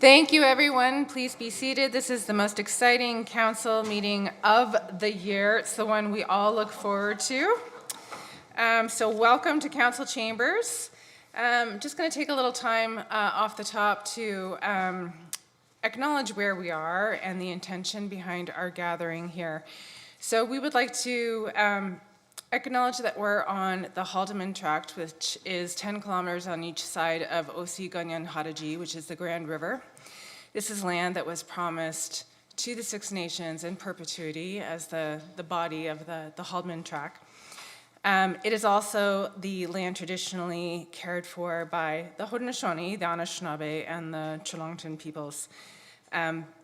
Thank you, everyone. Please be seated. This is the most exciting council meeting of the year. It's the one we all look forward to. So welcome to council chambers. Just going to take a little time off the top to acknowledge where we are and the intention behind our gathering here. So we would like to acknowledge that we're on the Haldeman Tract, which is 10 kilometers on each side of Osi Ganyan Haraji, which is the Grand River. This is land that was promised to the Six Nations in perpetuity as the body of the Haldeman Tract. It is also the land traditionally cared for by the Haudenosaunee, the Anishinaabe, and the Chalongton peoples.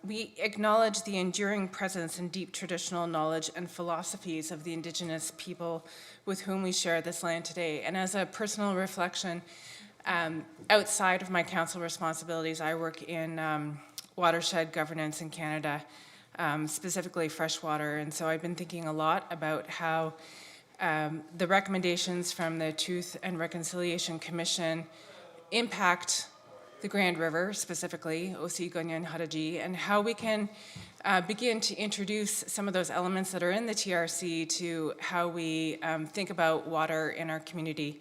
We acknowledge the enduring presence and deep traditional knowledge and philosophies of the Indigenous people with whom we share this land today. And as a personal reflection, outside of my council responsibilities, I work in watershed governance in Canada, specifically freshwater. And so I've been thinking a lot about how the recommendations from the Truth and Reconciliation Commission impact the Grand River, specifically Osi Ganyan Haraji, and how we can begin to introduce some of those elements that are in the TRC to how we think about water in our community,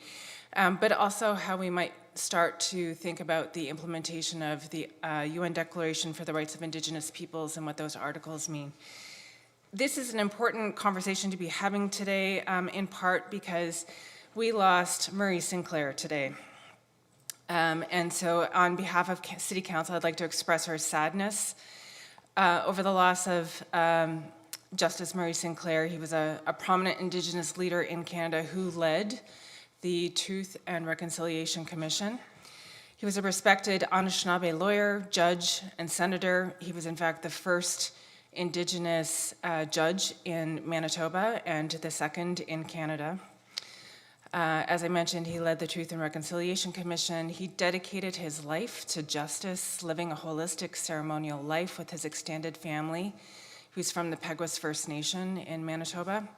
but also how we might start to think about the implementation of the UN Declaration for the Rights of Indigenous Peoples and what those articles mean. This is an important conversation to be having today, in part because we lost Murray Sinclair today. And so on behalf of City Council, I'd like to express our sadness over the loss of Justice Murray Sinclair. He was a prominent Indigenous leader in Canada who led the Truth and Reconciliation Commission. He was a respected Anishinaabe lawyer, judge, and senator. He was in fact the first Indigenous judge in Manitoba and the second in Canada. As I mentioned, he led the Truth and Reconciliation Commission. He dedicated his life to justice, living a holistic ceremonial life with his extended family, who's from the Peguis First Nation in Manitoba.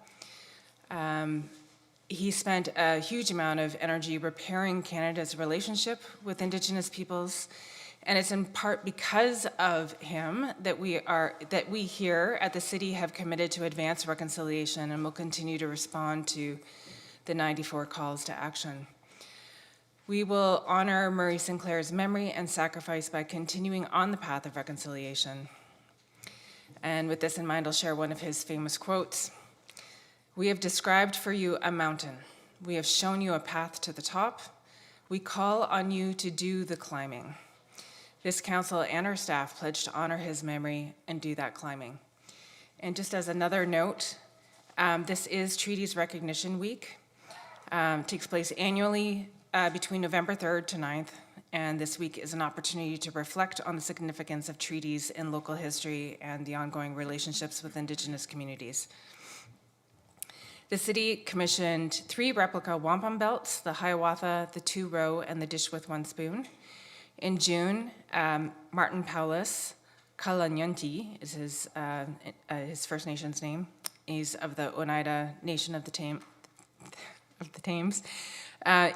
He spent a huge amount of energy repairing Canada's relationship with Indigenous peoples, and it's in part because of him that we here at the city have committed to advance reconciliation and will continue to respond to the 94 calls to action. We will honor Murray Sinclair's memory and sacrifice by continuing on the path of reconciliation. And with this in mind, I'll share one of his famous quotes. "We have described for you a mountain. We have shown you a path to the top. We call on you to do the climbing." This council and our staff pledge to honor his memory and do that climbing. And just as another note, this is Treaties Recognition Week. Takes place annually between November 3rd to 9th, and this week is an opportunity to reflect on the significance of treaties in local history and the ongoing relationships with Indigenous communities. The city commissioned 3 replica wampum belts, the Hiawatha, the 2-row, and the dish with 1 spoon. In June, Martin Paulus, Kalanyunti is his First Nation's name. He's of the Oneida Nation of the Thames.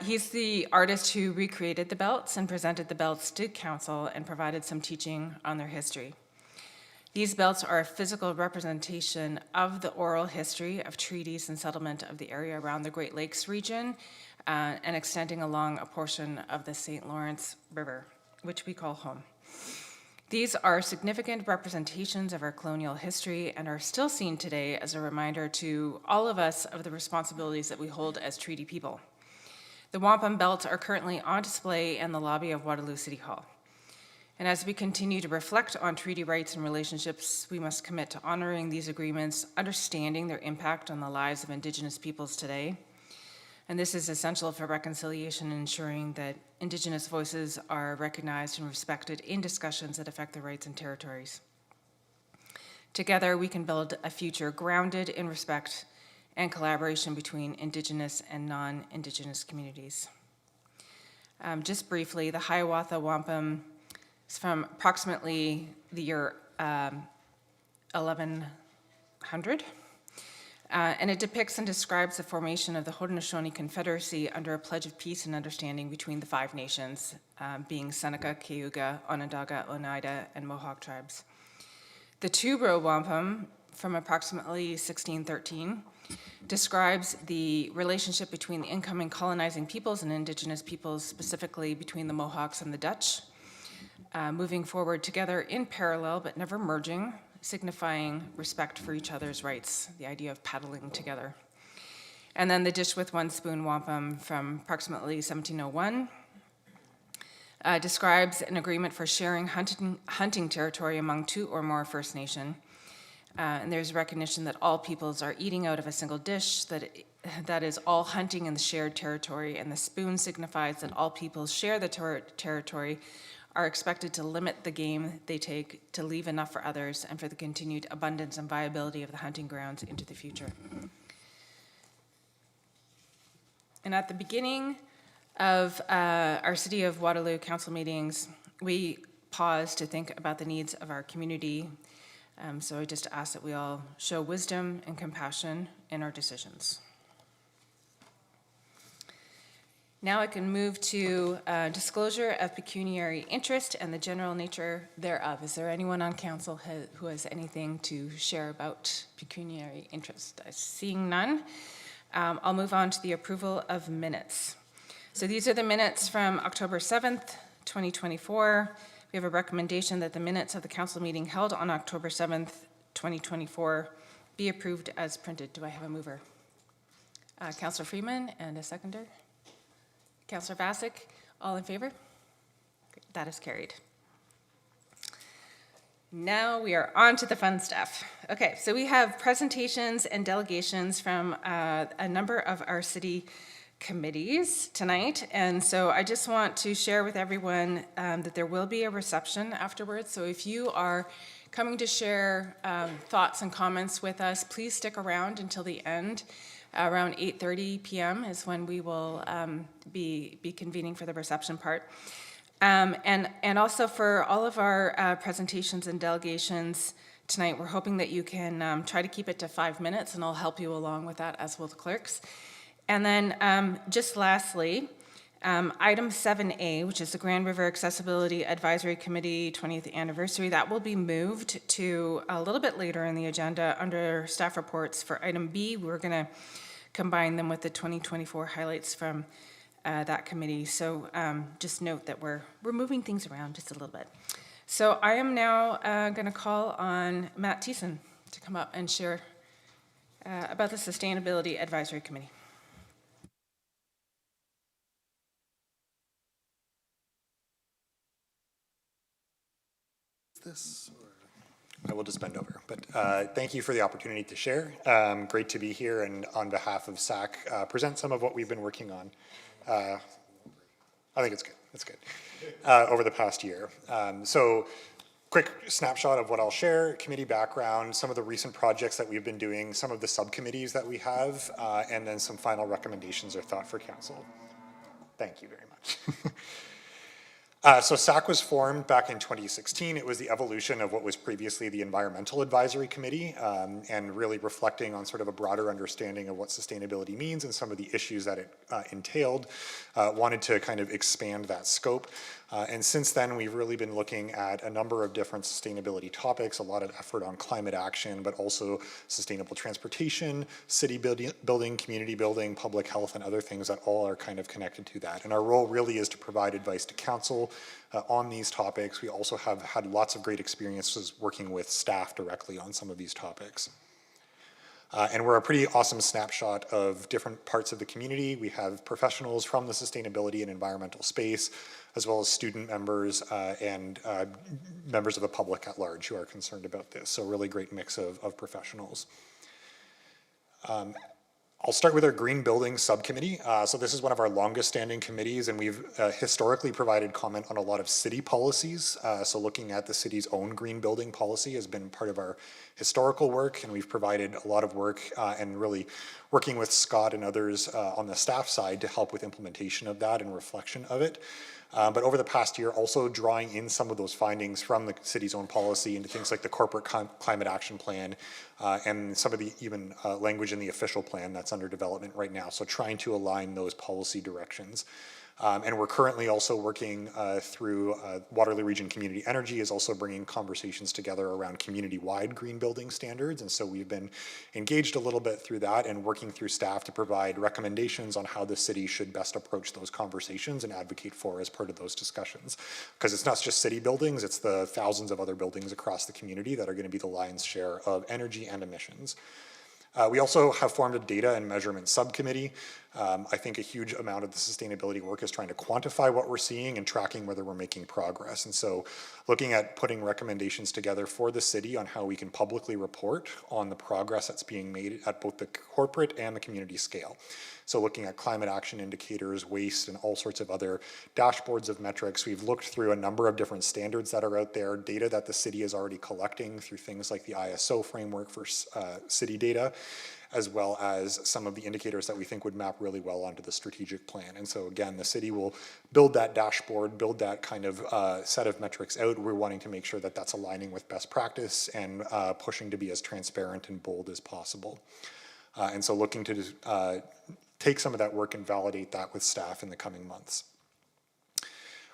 He's the artist who recreated the belts and presented the belts to council and provided some teaching on their history. These belts are a physical representation of the oral history of treaties and settlement of the area around the Great Lakes region and extending along a portion of the St. Lawrence River, which we call home. These are significant representations of our colonial history and are still seen today as a reminder to all of us of the responsibilities that we hold as treaty people. The wampum belts are currently on display in the lobby of Waterloo City Hall. And as we continue to reflect on treaty rights and relationships, we must commit to honoring these agreements, understanding their impact on the lives of Indigenous peoples today. And this is essential for reconciliation and ensuring that Indigenous voices are recognized and respected in discussions that affect their rights and territories. Together, we can build a future grounded in respect and collaboration between Indigenous and non-Indigenous communities. Just briefly, the Hiawatha wampum is from approximately the year 1100. And it depicts and describes the formation of the Haudenosaunee Confederacy under a pledge of peace and understanding between the 5 nations, being Seneca, Cayuga, Onondaga, Oneida, and Mohawk tribes. The Tubro Wampum, from approximately 1613, describes the relationship between the incoming colonizing peoples and indigenous peoples, specifically between the Mohawks and the Dutch, moving forward together in parallel but never merging, signifying respect for each other's rights, the idea of paddling together. And then the Dish with One Spoon Wampum from approximately 1701 describes an agreement for sharing hunting territory among 2 or more First Nation. And there's recognition that all peoples are eating out of a single dish, that is all hunting in the shared territory, and the spoon signifies that all peoples share the territory, are expected to limit the game they take, to leave enough for others, and for the continued abundance and viability of the hunting grounds into the future. And at the beginning of our City of Waterloo Council meetings, we pause to think about the needs of our community. So I just ask that we all show wisdom and compassion in our decisions. Now I can move to disclosure of pecuniary interest and the general nature thereof. Is there anyone on council who has anything to share about pecuniary interest? Seeing none, I'll move on to the approval of minutes. So these are the minutes from October 7th, 2024. We have a recommendation that the minutes of the council meeting held on October 7th, 2024 be approved as printed. Do I have a mover? Councillor Freeman and a seconder. Councillor Vasic, all in favor? Great, that is carried. Now we are on to the fun stuff. Okay, so we have presentations and delegations from a number of our city committees tonight, and so I just want to share with everyone that there will be a reception afterwards. So if you are coming to share thoughts and comments with us, please stick around until the end. Around 8:30 p.m. is when we will be convening for the reception part. And also for all of our presentations and delegations tonight, we're hoping that you can try to keep it to 5 minutes, and I'll help you along with that, as will the clerks. And then just lastly, item 7A, which is the Grand River Accessibility Advisory Committee 20th anniversary, that will be moved to a little bit later in the agenda under staff reports. For item B, we're going to combine them with the 2024 highlights from that committee. So just note that we're moving things around just a little bit. So I am now going to call on Matt Thiessen to come up and share about the Sustainability Advisory Committee. This, I will just bend over, but thank you for the opportunity to share. Great to be here, and on behalf of SAC, present some of what we've been working on. I think it's good. It's good. Over the past year. So quick snapshot of what I'll share, committee background, some of the recent projects that we've been doing, some of the subcommittees that we have, and then some final recommendations or thought for council. Thank you very much. So SAC was formed back in 2016. It was the evolution of what was previously the Environmental Advisory Committee, and really reflecting on sort of a broader understanding of what sustainability means and some of the issues that it entailed. Wanted to kind of expand that scope. And since then, we've really been looking at a number of different sustainability topics, a lot of effort on climate action, but also sustainable transportation, city building, community building, public health, and other things that all are kind of connected to that. And our role really is to provide advice to council on these topics. We also have had lots of great experiences working with staff directly on some of these topics. And we're a pretty awesome snapshot of different parts of the community. We have professionals from the sustainability and environmental space, as well as student members and members of the public at large who are concerned about this. So a really great mix of professionals. I'll start with our Green Building Subcommittee. So this is one of our longest standing committees, and we've historically provided comment on a lot of city policies. So looking at the city's own green building policy has been part of our historical work, and we've provided a lot of work and really working with Scott and others on the staff side to help with implementation of that and reflection of it. But over the past year, also drawing in some of those findings from the city's own policy into things like the corporate climate action plan and some of the even language in the official plan that's under development right now. So trying to align those policy directions. And we're currently also working through Waterloo Region Community Energy is also bringing conversations together around community-wide green building standards. And so we've been engaged a little bit through that and working through staff to provide recommendations on how the city should best approach those conversations and advocate for as part of those discussions. Because it's not just city buildings, it's the thousands of other buildings across the community that are going to be the lion's share of energy and emissions. We also have formed a data and measurement subcommittee. I think a huge amount of the sustainability work is trying to quantify what we're seeing and tracking whether we're making progress. And so looking at putting recommendations together for the city on how we can publicly report on the progress that's being made at both the corporate and the community scale. So looking at climate action indicators, waste, and all sorts of other dashboards of metrics. We've looked through a number of different standards that are out there, data that the city is already collecting through things like the ISO framework for city data, as well as some of the indicators that we think would map really well onto the strategic plan. And so again, the city will build that dashboard, build that kind of set of metrics out. We're wanting to make sure that that's aligning with best practice and pushing to be as transparent and bold as possible. And so looking to take some of that work and validate that with staff in the coming months.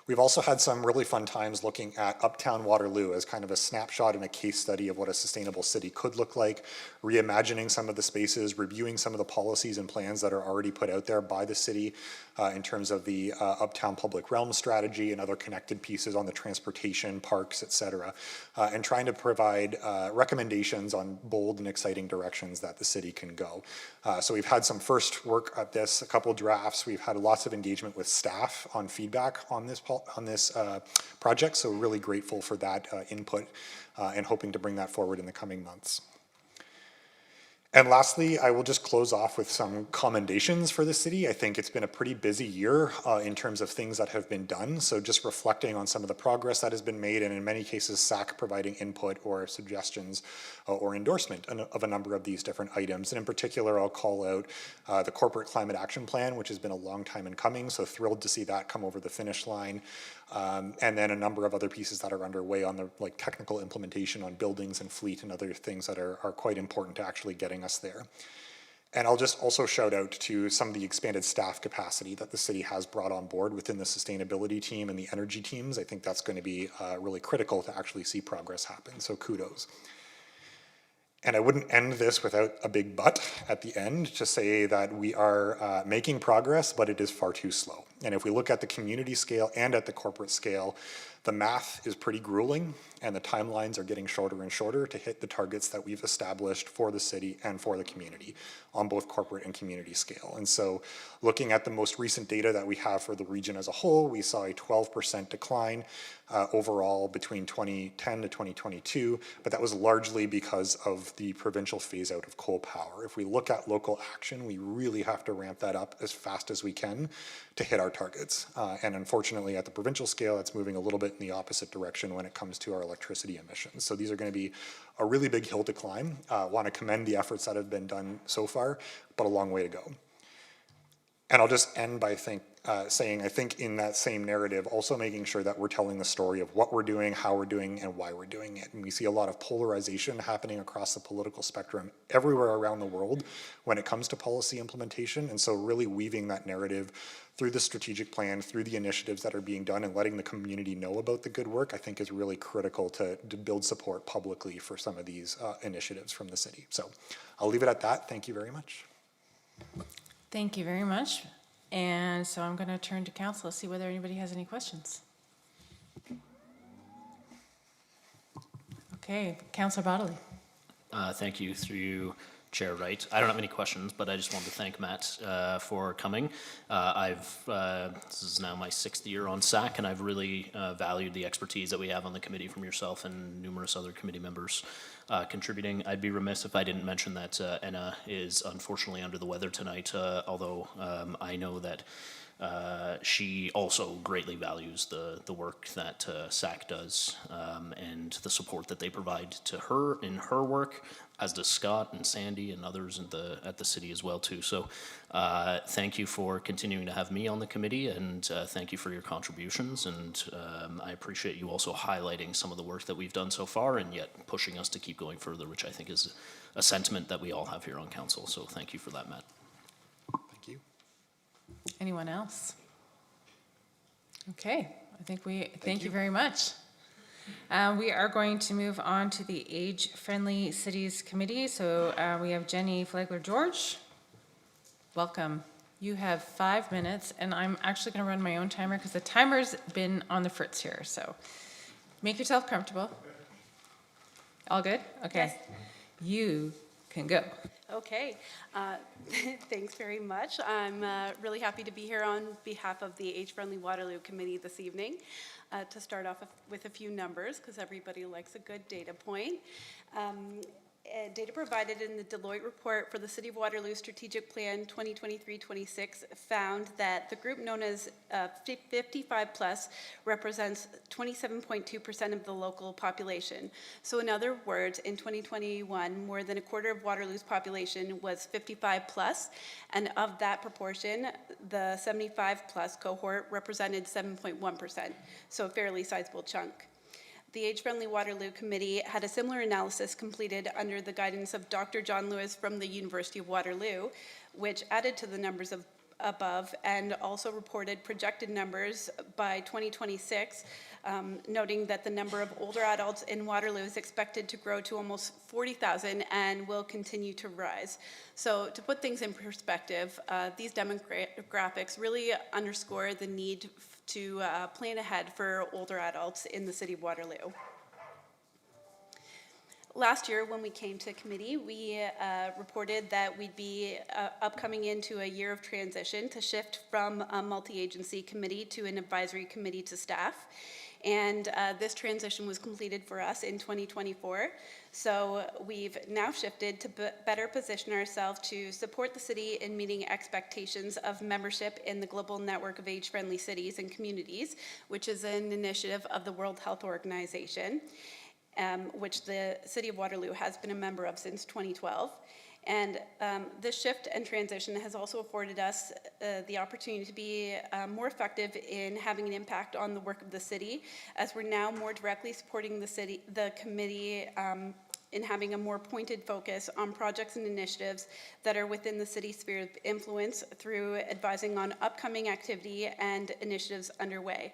We've also had some really fun times looking at Uptown Waterloo as kind of a snapshot and a case study of what a sustainable city could look like, reimagining some of the spaces, reviewing some of the policies and plans that are already put out there by the city in terms of the Uptown Public Realm strategy and other connected pieces on the transportation, parks, et cetera, and trying to provide recommendations on bold and exciting directions that the city can go. So we've had some first work at this, a couple drafts. We've had lots of engagement with staff on feedback on this project, so really grateful for that input and hoping to bring that forward in the coming months. And lastly, I will just close off with some commendations for the city. I think it's been a pretty busy year in terms of things that have been done. So just reflecting on some of the progress that has been made, and in many cases, SAC providing input or suggestions or endorsement of a number of these different items. And in particular, I'll call out the Corporate Climate Action Plan, which has been a long time in coming. So thrilled to see that come over the finish line. And then a number of other pieces that are underway on the technical implementation on buildings and fleet and other things that are quite important to actually getting us there. And I'll just also shout out to some of the expanded staff capacity that the city has brought on board within the sustainability team and the energy teams. I think that's going to be really critical to actually see progress happen, so kudos. And I wouldn't end this without a big but at the end to say that we are making progress, but it is far too slow. And if we look at the community scale and at the corporate scale, the math is pretty grueling and the timelines are getting shorter and shorter to hit the targets that we've established for the city and for the community on both corporate and community scale. And so looking at the most recent data that we have for the region as a whole, we saw a 12% decline overall between 2010 to 2022, but that was largely because of the provincial phase out of coal power. If we look at local action, we really have to ramp that up as fast as we can to hit our targets. And unfortunately at the provincial scale, it's moving a little bit in the opposite direction when it comes to our electricity emissions. So these are going to be a really big hill to climb. Want to commend the efforts that have been done so far, but a long way to go. And I'll just end by saying, I think in that same narrative, also making sure that we're telling the story of what we're doing, how we're doing, and why we're doing it. And we see a lot of polarization happening across the political spectrum everywhere around the world when it comes to policy implementation. And so really weaving that narrative through the strategic plan, through the initiatives that are being done, and letting the community know about the good work, I think is really critical to build support publicly for some of these initiatives from the city. So I'll leave it at that. Thank you very much. Thank you very much. And so I'm going to turn to council to see whether anybody has any questions. Okay, Councillor Bodley. Thank you, through you, Chair Wright. I don't have any questions, but I just wanted to thank Matt for coming. This is now my 6th year on SAC, and I've really valued the expertise that we have on the committee from yourself and numerous other committee members contributing. I'd be remiss if I didn't mention that Enna is unfortunately under the weather tonight, although I know that she also greatly values the work that SAC does and the support that they provide to her in her work, as does Scott and Sandy and others at the city as well too. So Thank you for continuing to have me on the committee, and thank you for your contributions. And I appreciate you also highlighting some of the work that we've done so far, and yet pushing us to keep going further, which I think is a sentiment that we all have here on council. So thank you for that, Matt. Thank you. Anyone else? Okay, I think thank you very much. We are going to move on to the Age-Friendly Cities Committee. So we have Jenny Flagler-George. Welcome. You have 5 minutes, and I'm actually going to run my own timer because the timer's been on the fritz here. So make yourself comfortable. All good? Okay. Yes. You can go. Okay, thanks very much. I'm really happy to be here on behalf of the Age-Friendly Waterloo Committee this evening. To start off with a few numbers, because everybody likes a good data point. Data provided in the Deloitte report for the City of Waterloo Strategic Plan 2023-26 found that the group known as 55 plus represents 27.2% of the local population. So in other words, in 2021, more than a quarter of Waterloo's population was 55 plus, and of that proportion, the 75 plus cohort represented 7.1%, so a fairly sizable chunk. The Age-Friendly Waterloo Committee had a similar analysis completed under the guidance of Dr. John Lewis from the University of Waterloo, which added to the numbers above and also reported projected numbers by 2026, noting that the number of older adults in Waterloo is expected to grow to almost 40,000 and will continue to rise. So to put things in perspective, these demographics really underscore the need to plan ahead for older adults in the City of Waterloo. Last year, when we came to committee, we reported that we'd be upcoming into a year of transition to shift from a multi-agency committee to an advisory committee to staff. And this transition was completed for us in 2024. So we've now shifted to better position ourselves to support the city in meeting expectations of membership in the Global Network of Age-Friendly Cities and Communities, which is an initiative of the World Health Organization, which the City of Waterloo has been a member of since 2012. And this shift and transition has also afforded us the opportunity to be more effective in having an impact on the work of the city, as we're now more directly supporting the committee in having a more pointed focus on projects and initiatives that are within the city's sphere of influence through advising on upcoming activity and initiatives underway.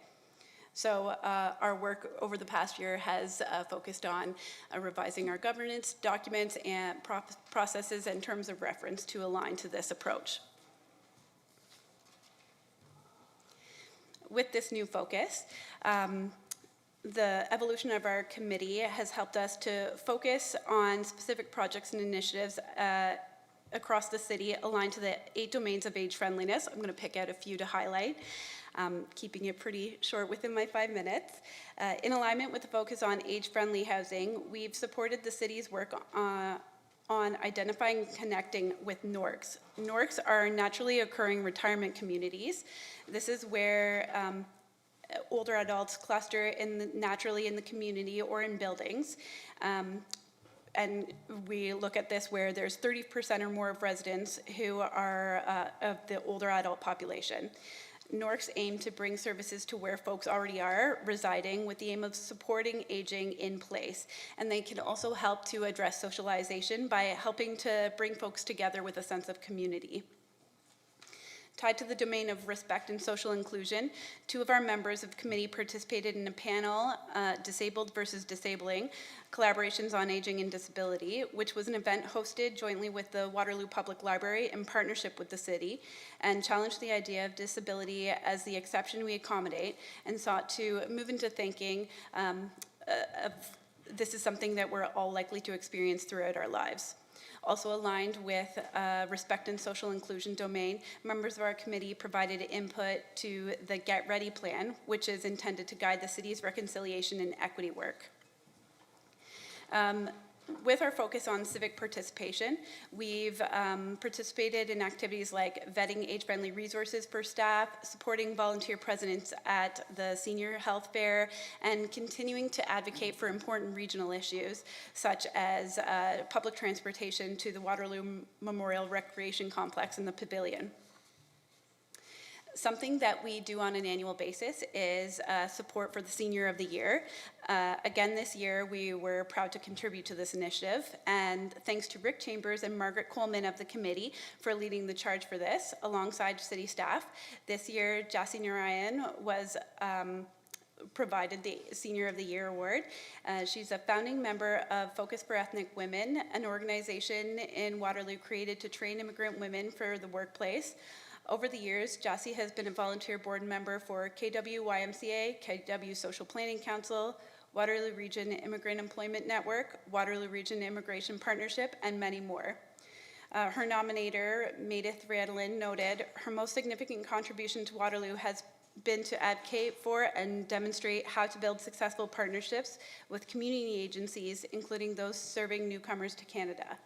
So our work over the past year has focused on revising our governance documents and processes and terms of reference to align to this approach. With this new focus, the evolution of our committee has helped us to focus on specific projects and initiatives across the city aligned to the 8 domains of age friendliness. I'm going to pick out a few to highlight. Keeping it pretty short within my 5 minutes. In alignment with the focus on age-friendly housing, we've supported the city's work on identifying and connecting with NORCs. NORCs are naturally occurring retirement communities. This is where older adults cluster naturally in the community or in buildings. And we look at this where there's 30% or more of residents who are of the older adult population. NORCs aim to bring services to where folks already are residing with the aim of supporting aging in place. And they can also help to address socialization by helping to bring folks together with a sense of community. Tied to the domain of respect and social inclusion, 2 of our members of the committee participated in a panel, Disabled versus Disabling, Collaborations on Aging and Disability, which was an event hosted jointly with the Waterloo Public Library in partnership with the city, and challenged the idea of disability as the exception we accommodate, and sought to move into thinking this is something that we're all likely to experience throughout our lives. Also aligned with respect and social inclusion domain, members of our committee provided input to the Get Ready plan, which is intended to guide the city's reconciliation and equity work. with our focus on civic participation, we've participated in activities like vetting age-friendly resources for staff, supporting volunteer presence at the senior health fair, and continuing to advocate for important regional issues, such as public transportation to the Waterloo Memorial Recreation Complex and the Pavilion. Something that we do on an annual basis is support for the Senior of the Year. Again, this year we were proud to contribute to this initiative, and thanks to Rick Chambers and Margaret Coleman of the committee for leading the charge for this, alongside city staff. This year, Jassy Narayan was provided the Senior of the Year award. She's a founding member of Focus for Ethnic Women, an organization in Waterloo created to train immigrant women for the workplace. Over the years, Jassy has been a volunteer board member for KWYMCA, KW Social Planning Council, Waterloo Region Immigrant Employment Network, Waterloo Region Immigration Partnership, and many more. Her nominator, Meredith Riedlin, noted, her most significant contribution to Waterloo has been to advocate for and demonstrate how to build successful partnerships with community agencies, including those serving newcomers to Canada.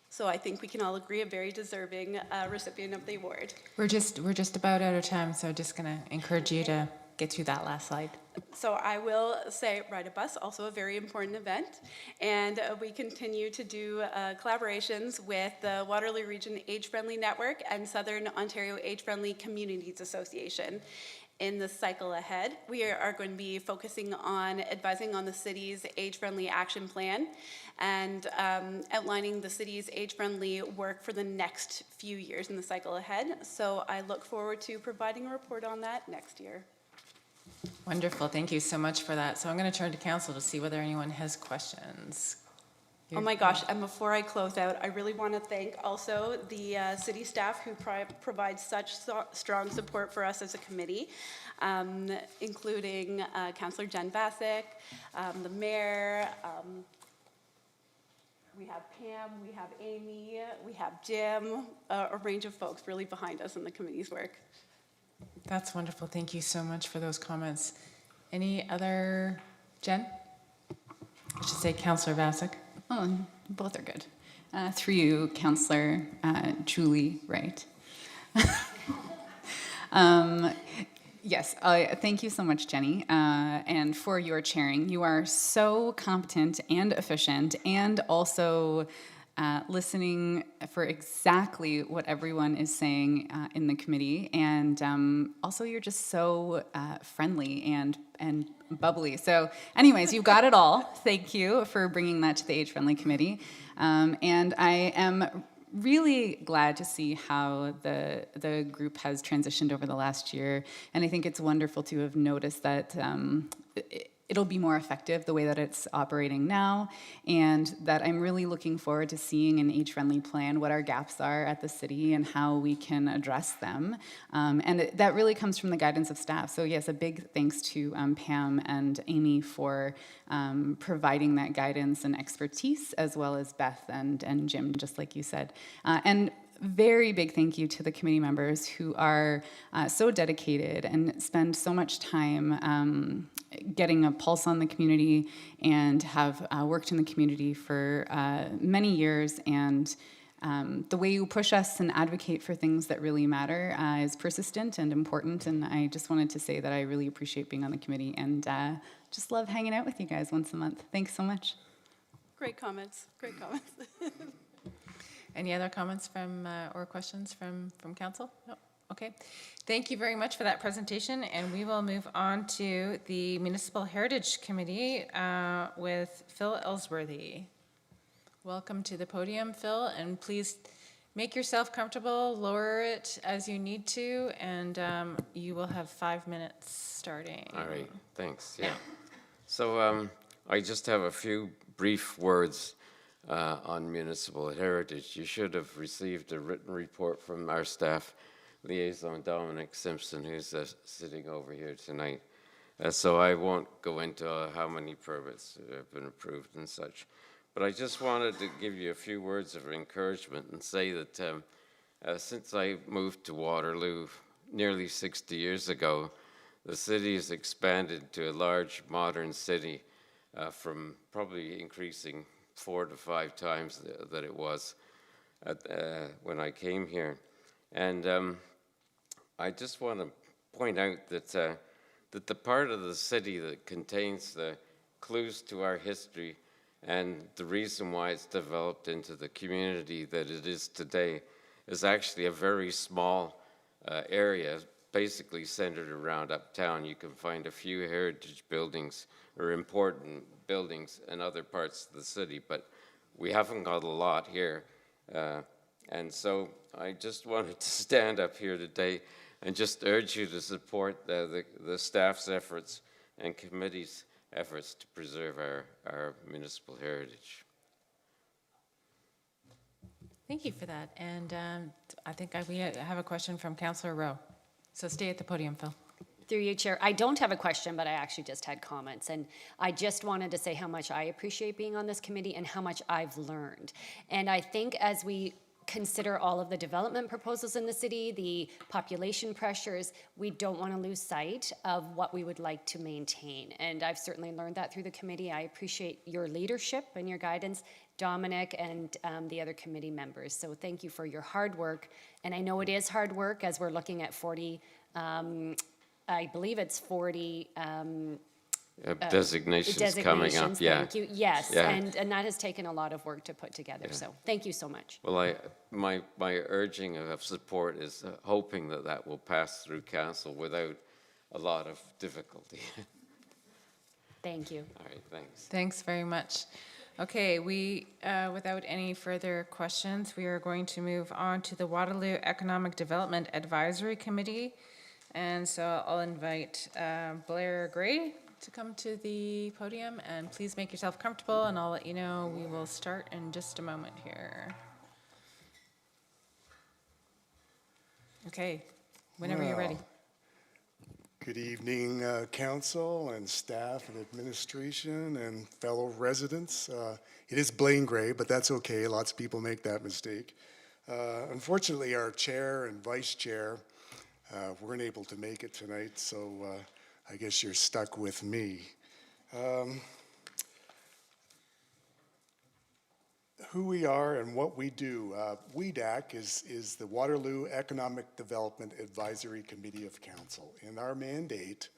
So I think we can all agree a very deserving recipient of the award. We're just about out of time, so just going to encourage you to get through that last slide. So I will say Ride a Bus, also a very important event, and we continue to do collaborations with the Waterloo Region Age Friendly Network and Southern Ontario Age Friendly Communities Association. In the cycle ahead, we are going to be focusing on advising on the city's age-friendly action plan and outlining the city's age-friendly work for the next few years in the cycle ahead. So I look forward to providing a report on that next year. Wonderful. Thank you so much for that. So I'm going to turn to council to see whether anyone has questions. Oh my gosh, and before I close out, I really want to thank also the city staff who provide such strong support for us as a committee, including Councillor Jen Bassick, the mayor, we have Pam, we have Amy, we have Jim, a range of folks really behind us in the committee's work. That's wonderful. Thank you so much for those comments. Any other, Jen? I should say Councillor Bassick. Oh, both are good. Through you, Councillor Julie Wright. Yes, thank you so much, Jenny, and for your chairing. You are so competent and efficient, and also listening for exactly what everyone is saying in the committee, and also you're just so friendly and bubbly. So anyways, you got it all. Thank you for bringing that to the Age Friendly Committee. And I am really glad to see how the group has transitioned over the last year. And I think it's wonderful to have noticed that it'll be more effective the way that it's operating now, and that I'm really looking forward to seeing an age-friendly plan, what our gaps are at the city and how we can address them. And that really comes from the guidance of staff. So yes, a big thanks to Pam and Amy for providing that guidance and expertise, as well as Beth and Jim, just like you said. And very big thank you to the committee members who are so dedicated and spend so much time getting a pulse on the community and have worked in the community for many years. And the way you push us and advocate for things that really matter is persistent and important. And I just wanted to say that I really appreciate being on the committee and just love hanging out with you guys once a month. Thanks so much. Great comments, great comments. Any other comments from or questions from council? No. Okay. Thank you very much for that presentation, and we will move on to the Municipal Heritage Committee with Phil Ellsworthy. Welcome to the podium, Phil, and please make yourself comfortable, lower it as you need to, and you will have 5 minutes starting. All right, thanks. Yeah. So I just have a few brief words on municipal heritage. You should have received a written report from our staff liaison, Dominic Simpson, who's sitting over here tonight. So I won't go into how many permits have been approved and such. But I just wanted to give you a few words of encouragement and say that since I moved to Waterloo nearly 60 years ago, the city has expanded to a large modern city from probably increasing 4 to 5 times that it was when I came here. And I just want to point out that that the part of the city that contains the clues to our history and the reason why it's developed into the community that it is today is actually a very small area, basically centered around uptown. You can find a few heritage buildings or important buildings in other parts of the city, but we haven't got a lot here. And so I just wanted to stand up here today and just urge you to support the staff's efforts and committee's efforts to preserve our municipal heritage. Thank you for that. And I think we have a question from Councillor Rowe. So stay at the podium, Phil. Through you, Chair. I don't have a question, but I actually just had comments. And I just wanted to say how much I appreciate being on this committee and how much I've learned. And I think as we consider all of the development proposals in the city, the population pressures, we don't want to lose sight of what we would like to maintain. And I've certainly learned that through the committee. I appreciate your leadership and your guidance, Dominic and the other committee members. So thank you for your hard work. And I know it is hard work as we're looking at 40, I believe it's 40 Designations coming up, yeah. Thank you. Yes, Yeah. and that has taken a lot of work to put together. So thank you so much. Well, my urging of support is hoping that will pass through council without a lot of difficulty. Thank you. All right, thanks. Thanks very much. Okay, without any further questions, we are going to move on to the Waterloo Economic Development Advisory Committee. And so I'll invite Blair Gray to come to the podium, and please make yourself comfortable, and I'll let you know we will start in just a moment here. Okay, whenever you're ready. Good evening, council and staff and administration and fellow residents. It is Blaine Gray, but that's okay. Lots of people make that mistake. Unfortunately, our chair and vice chair weren't able to make it tonight, so I guess you're stuck with me. Who we are and what we do. WEDAC is the Waterloo Economic Development Advisory Committee of Council, and our mandate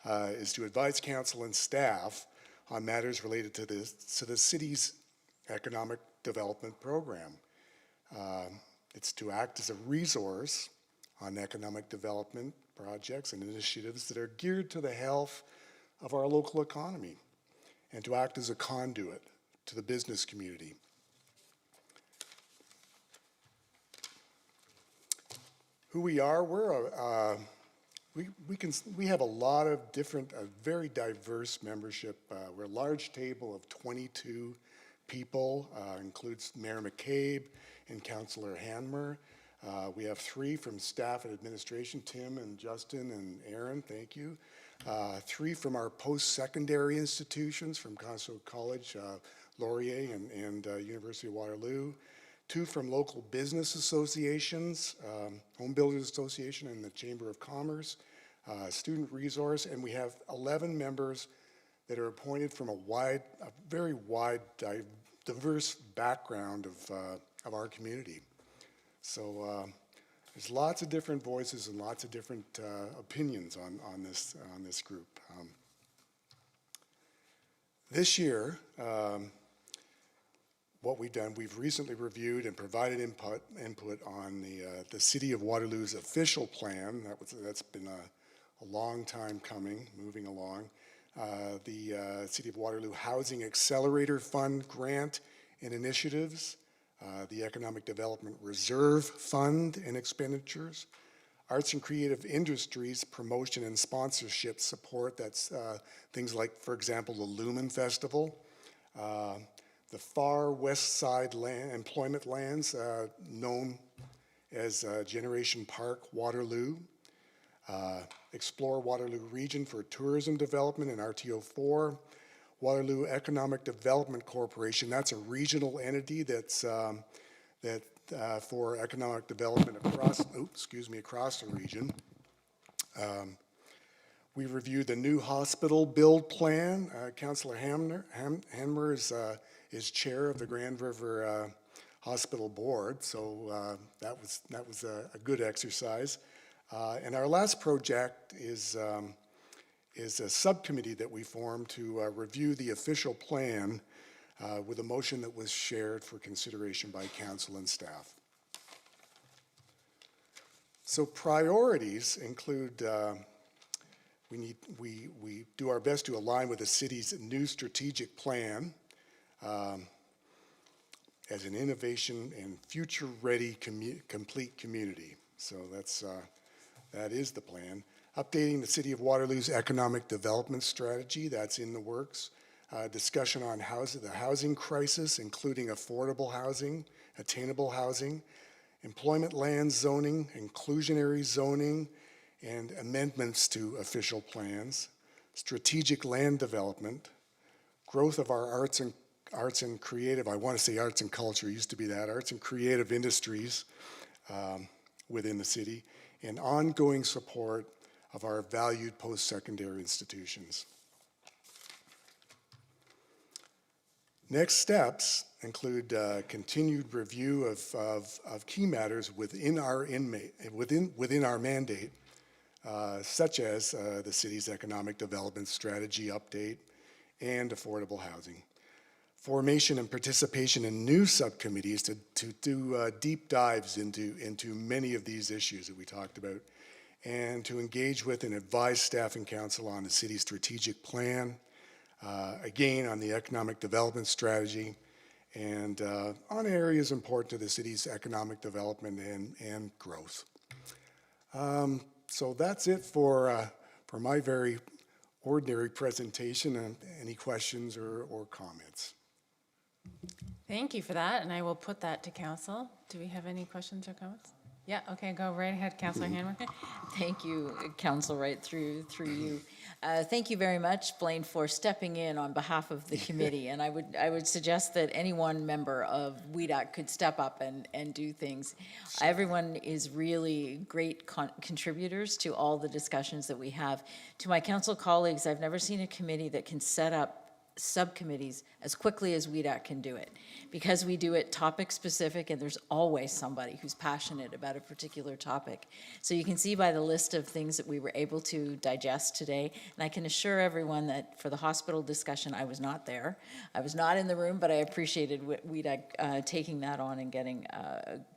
is to advise council and staff on matters related to the city's economic development program. It's to act as a resource on economic development projects and initiatives that are geared to the health of our local economy, and to act as a conduit to the business community. Who we are, we have a lot of different, a very diverse membership. We're a large table of 22 people, includes Mayor McCabe and Councillor Hanmer. We have 3 from staff and administration, Tim and Justin and Aaron, thank you. 3 from our post-secondary institutions, from Conso College, Laurier and University of Waterloo. 2 from local business associations, Home Builders Association and the Chamber of Commerce, Student Resource, and we have 11 members that are appointed from a very wide, diverse background of our community. So there's lots of different voices and lots of different opinions on this group. This year, what we've done, we've recently reviewed and provided input on the City of Waterloo's official plan. That's been a long time coming, moving along. The City of Waterloo Housing Accelerator Fund grant and initiatives, the Economic Development Reserve Fund and expenditures, Arts and Creative Industries promotion and sponsorship support. That's things like, for example, the Lumen Festival, the Far West Side employment lands, known as Generation Park Waterloo, Explore Waterloo Region for Tourism Development and RTO4, Waterloo Economic Development Corporation. That's a regional entity that's for economic development across the region. We reviewed the new hospital build plan. Councillor Hanmer is chair of the Grand River Hospital Board, so that was a good exercise. And our last project is a subcommittee that we formed to review the official plan with a motion that was shared for consideration by council and staff. So priorities include we do our best to align with the city's new strategic plan as an innovation and future-ready complete community. So that is the plan. Updating the City of Waterloo's economic development strategy, that's in the works. Discussion on the housing crisis, including affordable housing, attainable housing, employment land zoning, inclusionary zoning, and amendments to official plans, strategic land development, growth of our arts and creative, I want to say arts and culture, used to be that, arts and creative industries within the city, and ongoing support of our valued post-secondary institutions. Next steps include continued review of key matters within our mandate, such as the city's economic development strategy update and affordable housing. Formation and participation in new subcommittees to do deep dives into many of these issues that we talked about, and to engage with and advise staff and council on the city's strategic plan, again on the economic development strategy, and on areas important to the city's economic development and growth. So that's it for my very ordinary presentation. And any questions or comments? Thank you for that, and I will put that to council. Do we have any questions or comments? Yeah, okay, go right ahead, Councillor Hanmer. Thank you, Council, right through you. Thank you very much, Blaine, for stepping in on behalf of the committee. And I would suggest that any one member of WEDAC could step up and do things. Everyone is really great contributors to all the discussions that we have. To my council colleagues, I've never seen a committee that can set up subcommittees as quickly as WEDAC can do it, because we do it topic specific, and there's always somebody who's passionate about a particular topic. So you can see by the list of things that we were able to digest today, and I can assure everyone that for the hospital discussion, I was not there. I was not in the room, but I appreciated WEDAC taking that on and getting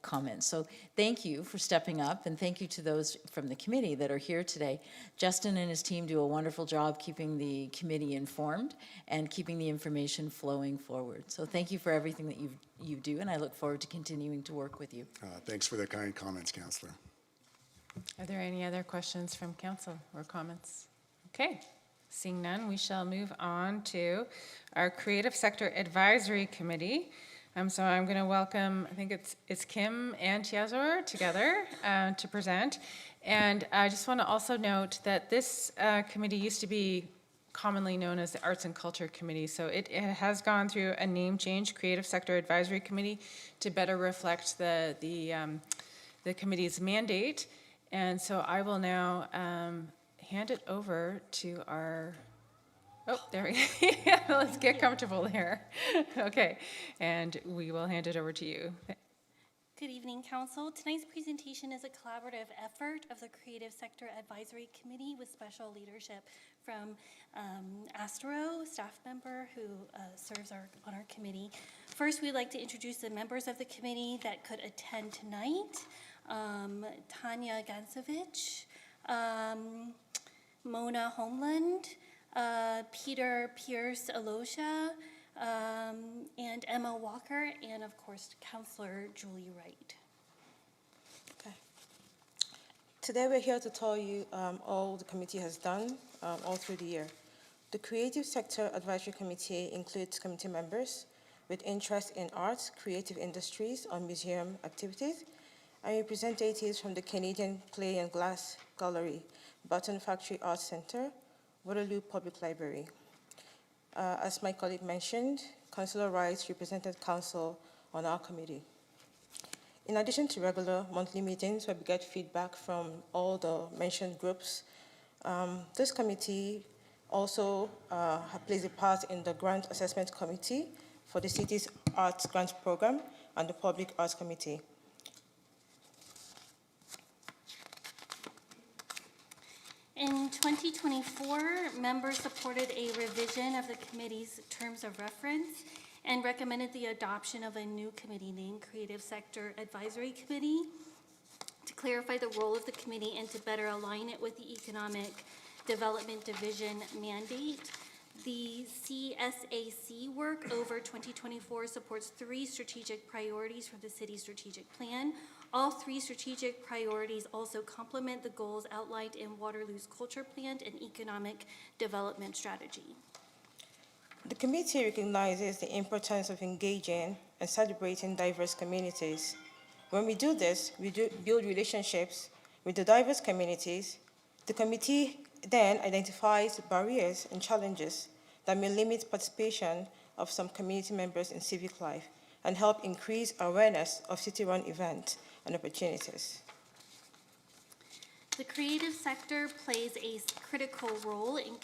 comments. So thank you for stepping up, and thank you to those from the committee that are here today. Justin and his team do a wonderful job keeping the committee informed and keeping the information flowing forward. So thank you for everything that you do, and I look forward to continuing to work with you. Thanks for the kind comments, Councillor. Are there any other questions from council or comments? Okay, seeing none, we shall move on to our Creative Sector Advisory Committee. So I'm going to welcome, I think it's Kim and Tiazor together to present. And I just want to also note that this committee used to be commonly known as the Arts and Culture Committee. So it has gone through a name change, Creative Sector Advisory Committee, to better reflect the committee's mandate. And so I will now hand it over to our, there we go. Let's get comfortable here. Okay, and we will hand it over to you. Good evening, Council. Tonight's presentation is a collaborative effort of the Creative Sector Advisory Committee with special leadership from Astro, staff member who serves on our committee. First, we'd like to introduce the members of the committee that could attend tonight. Tanya Gansovich, Mona Homeland, Peter Pierce Alosha, and Emma Walker, and of course, Councillor Julie Wright. Okay. Today we're here to tell you all the committee has done all through the year. The Creative Sector Advisory Committee includes committee members with interest in arts, creative industries, or museum activities, and representatives from the Canadian Clay and Glass Gallery, Button Factory Arts Centre, Waterloo Public Library. As my colleague mentioned, Councillor Wright represented council on our committee. In addition to regular monthly meetings where we get feedback from all the mentioned groups, This committee also plays a part in the Grant Assessment Committee for the city's Arts Grants Program and the Public Arts Committee. In 2024, members supported a revision of the committee's terms of reference and recommended the adoption of a new committee named Creative Sector Advisory Committee to clarify the role of the committee and to better align it with the Economic Development Division mandate. The CSAC work over 2024 supports 3 strategic priorities from the city's strategic plan. All 3 strategic priorities also complement the goals outlined in Waterloo's culture plan and economic development strategy. The committee recognizes the importance of engaging and celebrating diverse communities. When we do this, we build relationships with the diverse communities. The committee then identifies barriers and challenges that may limit participation of some community members in civic life and help increase awareness of city-run events and opportunities. The creative sector plays a critical role in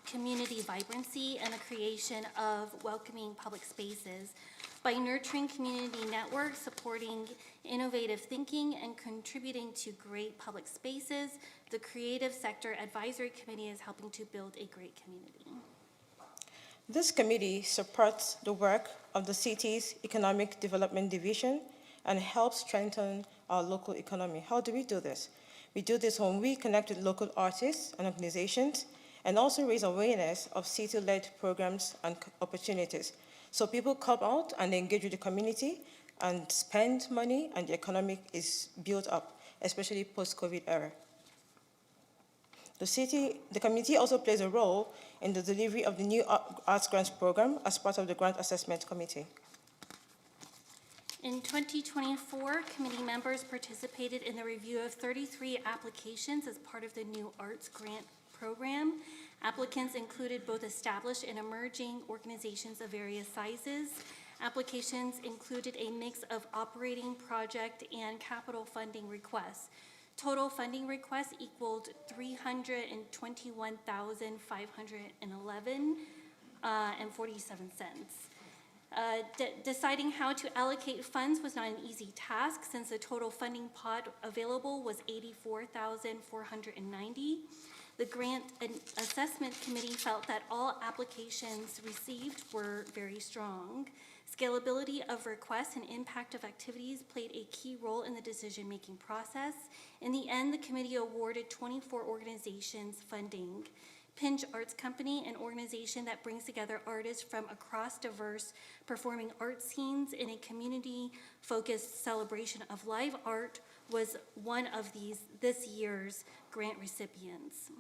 community vibrancy and the creation of welcoming public spaces. By nurturing community networks, supporting innovative thinking, and contributing to great public spaces, the Creative Sector Advisory Committee is helping to build a great community. This committee supports the work of the city's Economic Development Division and helps strengthen our local economy. How do we do this? We do this when we connect with local artists and organizations and also raise awareness of city-led programs and opportunities. So people come out and they engage with the community and spend money and the economy is built up, especially post-COVID era. The committee also plays a role in the delivery of the new Arts Grants Program as part of the Grant Assessment Committee. In 2024, committee members participated in the review of 33 applications as part of the new Arts Grant Program. Applicants included both established and emerging organizations of various sizes. Applications included a mix of operating, project, and capital funding requests. Total funding requests equaled $321,511 and 47 cents. Deciding how to allocate funds was not an easy task since the total funding pot available was $84,490. The Grant Assessment Committee felt that all applications received were very strong. Scalability of requests and impact of activities played a key role in the decision-making process. In the end, the committee awarded 24 organizations funding. Pinch Arts Company, an organization that brings together artists from across diverse performing arts scenes in a community-focused celebration of live art, was one of this year's grant recipients.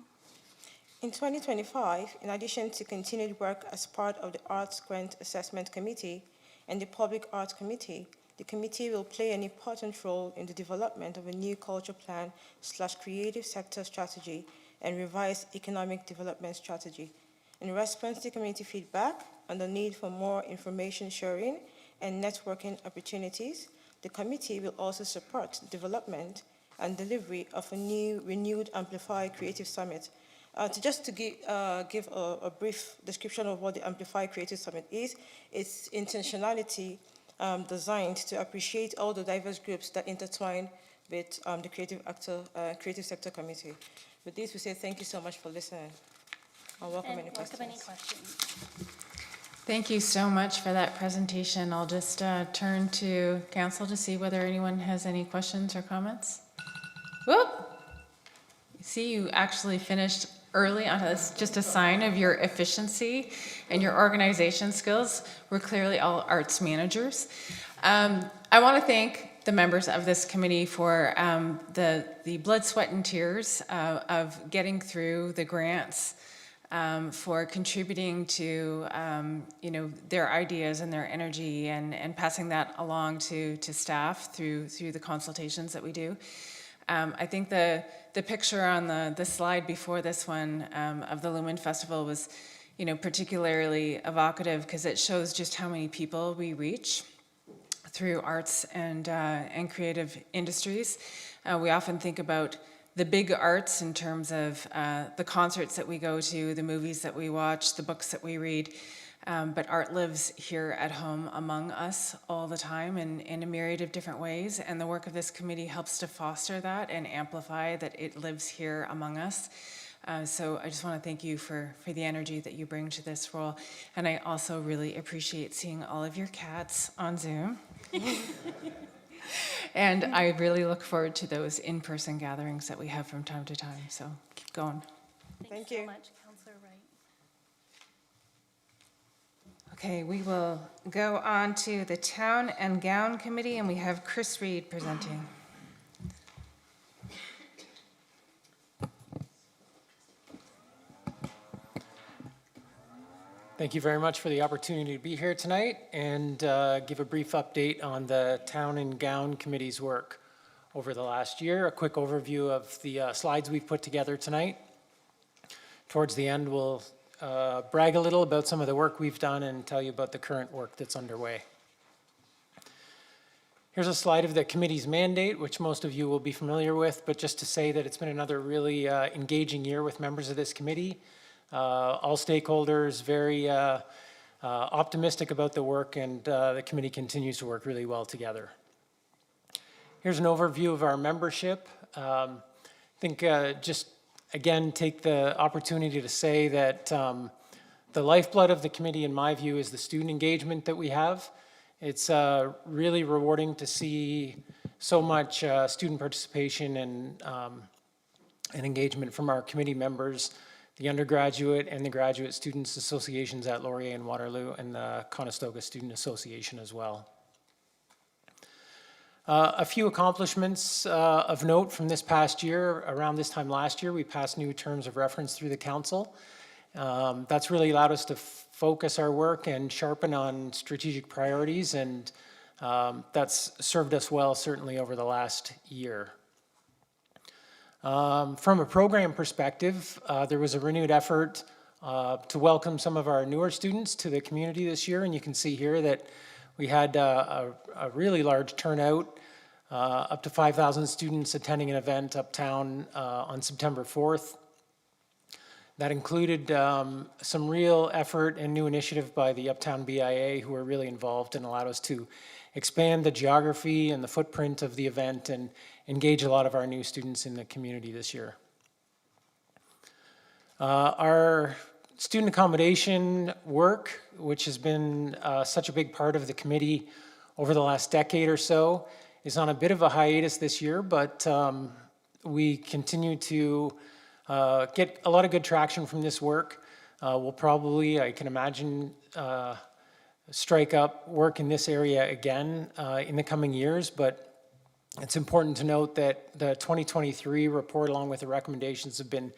In 2025, in addition to continued work as part of the Arts Grant Assessment Committee and the Public Arts Committee, the committee will play an important role in the development of a new culture plan / creative sector strategy and revised economic development strategy. In response to community feedback on the need for more information sharing and networking opportunities, the committee will also support development and delivery of a new renewed Amplify Creative Summit. To give a brief description of what the Amplify Creative Summit is, it's intentionality designed to appreciate all the diverse groups that intertwine with the Creative Sector Committee. With this, we say thank you so much for listening. I'll welcome any questions. Thank you so much for that presentation. I'll just turn to council to see whether anyone has any questions or comments. Whoop! See, you actually finished early on this, just a sign of your efficiency and your organization skills. We're clearly all arts managers. I want to thank the members of this committee for the blood, sweat, and tears of getting through the grants, for contributing to their ideas and their energy and passing that along to staff through the consultations that we do. I think the picture on the slide before this one of the Lumen Festival was, particularly evocative because it shows just how many people we reach through arts and creative industries. We often think about the big arts in terms of the concerts that we go to, the movies that we watch, the books that we read. But art lives here at home among us all the time in a myriad of different ways. And the work of this committee helps to foster that and amplify that it lives here among us. So I just want to thank you for the energy that you bring to this role. And I also really appreciate seeing all of your cats on Zoom. And I really look forward to those in-person gatherings that we have from time to time. So keep going. Thanks Thank so you. much, Councillor Wright. Okay, we will go on to the Town and Gown Committee, and we have Chris Reed presenting. Thank you very much for the opportunity to be here tonight and give a brief update on the Town and Gown Committee's work over the last year. A quick overview of the slides we've put together tonight. Towards the end, we'll brag a little about some of the work we've done and tell you about the current work that's underway. Here's a slide of the committee's mandate, which most of you will be familiar with, but just to say that it's been another really engaging year with members of this committee. All stakeholders very optimistic about the work, and the committee continues to work really well together. Here's an overview of our membership. I think just again take the opportunity to say that the lifeblood of the committee, in my view, is the student engagement that we have. It's really rewarding to see so much student participation and engagement from our committee members, the undergraduate and the graduate students associations at Laurier and Waterloo, and the Conestoga Student Association as well. A few accomplishments of note from this past year. Around this time last year, we passed new terms of reference through the council. That's really allowed us to focus our work and sharpen on strategic priorities, and that's served us well, certainly over the last year. From a program perspective, there was a renewed effort to welcome some of our newer students to the community this year, and you can see here that we had a really large turnout, up to 5,000 students attending an event uptown on September 4th. That included some real effort and new initiative by the Uptown BIA, who were really involved and allowed us to expand the geography and the footprint of the event and engage a lot of our new students in the community this year. Our student accommodation work, which has been such a big part of the committee over the last decade or so, is on a bit of a hiatus this year, but we continue to get a lot of good traction from this work. We'll probably, I can imagine, strike up work in this area again in the coming years, but it's important to note that the 2023 report, along with the recommendations, have been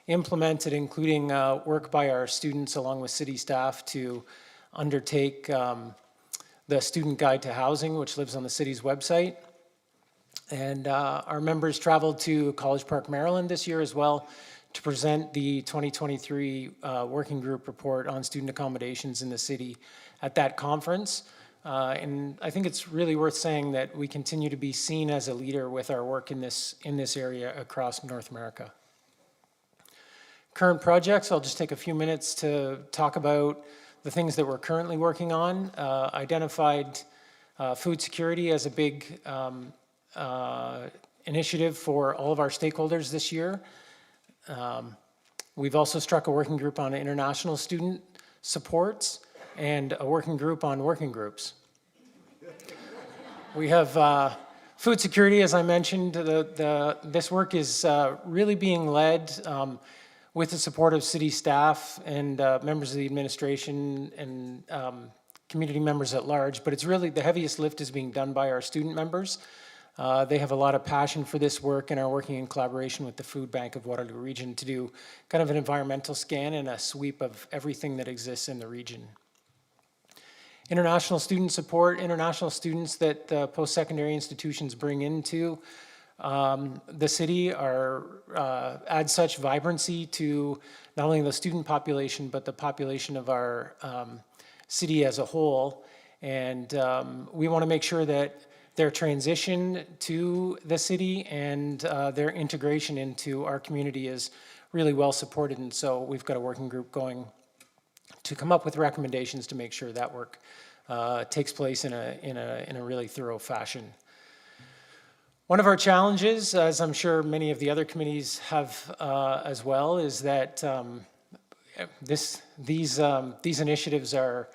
implemented, including work by our students along with city staff to undertake the Student Guide to Housing, which lives on the city's website. And our members traveled to College Park, Maryland this year as well to present the 2023 working group report on student accommodations in the city at that conference. And I think it's really worth saying that we continue to be seen as a leader with our work in this area across North America. Current projects, I'll just take a few minutes to talk about the things that we're currently working on. Identified food security as a big initiative for all of our stakeholders this year. We've also struck a working group on international student supports and a working group on working groups. We have food security, as I mentioned. This work is really being led with the support of city staff and members of the administration and community members at large, but it's really the heaviest lift is being done by our student members. They have a lot of passion for this work and are working in collaboration with the Food Bank of Waterloo Region to do kind of an environmental scan and a sweep of everything that exists in the region. International student support, international students that post-secondary institutions bring into the city add such vibrancy to not only the student population, but the population of our city as a whole. And we want to make sure that their transition to the city and their integration into our community is really well supported. And so we've got a working group going to come up with recommendations to make sure that work takes place in a really thorough fashion. One of our challenges, as I'm sure many of the other committees have as well, is that these initiatives are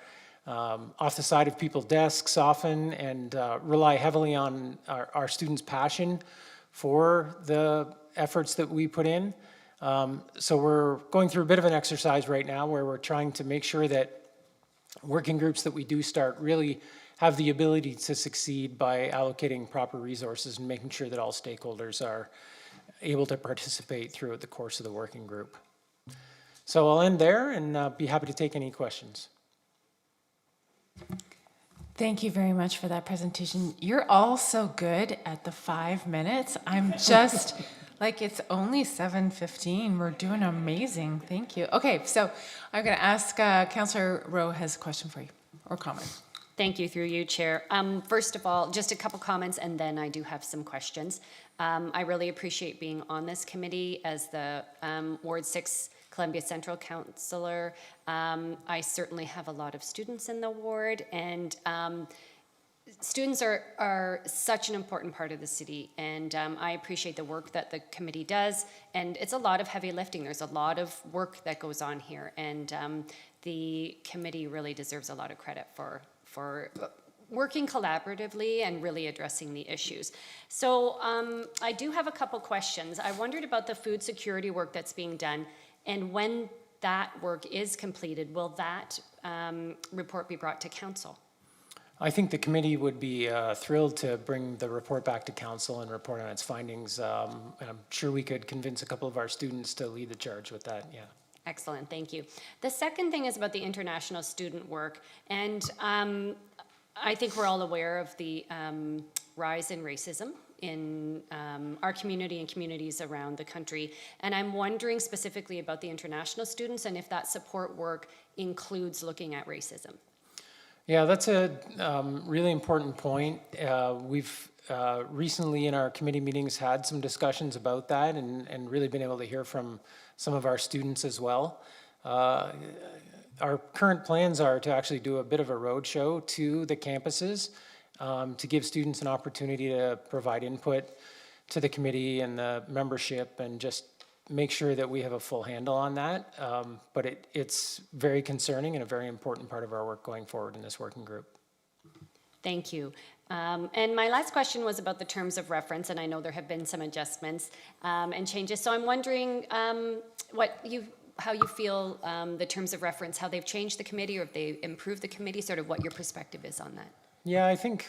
off the side of people's desks often and rely heavily on our students' passion for the efforts that we put in. So we're going through a bit of an exercise right now where we're trying to make sure that working groups that we do start really have the ability to succeed by allocating proper resources and making sure that all stakeholders are able to participate throughout the course of the working group. So I'll end there and be happy to take any questions. Thank you very much for that presentation. You're all so good at the 5 minutes. I'm just like, it's only 7:15. We're doing amazing. Thank you. Okay, so I'm going to ask Councillor Rowe has a question for you or comment. Thank you, through you, Chair. First of all, just a couple comments, and then I do have some questions. I really appreciate being on this committee as the Ward 6 Columbia Central Councillor. I certainly have a lot of students in the ward, and students are such an important part of the city, and I appreciate the work that the committee does, and it's a lot of heavy lifting. There's a lot of work that goes on here, and the committee really deserves a lot of credit for working collaboratively and really addressing the issues. So I do have a couple questions. I wondered about the food security work that's being done, and when that work is completed, will that report be brought to council? I think the committee would be thrilled to bring the report back to council and report on its findings. And I'm sure we could convince a couple of our students to lead the charge with that, yeah. Excellent, thank you. The second thing is about the international student work, and I think we're all aware of the rise in racism in our community and communities around the country, and I'm wondering specifically about the international students and if that support work includes looking at racism. Yeah, that's a really important point. We've recently in our committee meetings had some discussions about that and really been able to hear from some of our students as well. Our current plans are to actually do a bit of a roadshow to the campuses to give students an opportunity to provide input to the committee and the membership and just make sure that we have a full handle on that. But it's very concerning and a very important part of our work going forward in this working group. Thank you. And my last question was about the terms of reference, and I know there have been some adjustments and changes. So I'm wondering how you feel the terms of reference, how they've changed the committee or if they improved the committee, sort of what your perspective is on that. Yeah, I think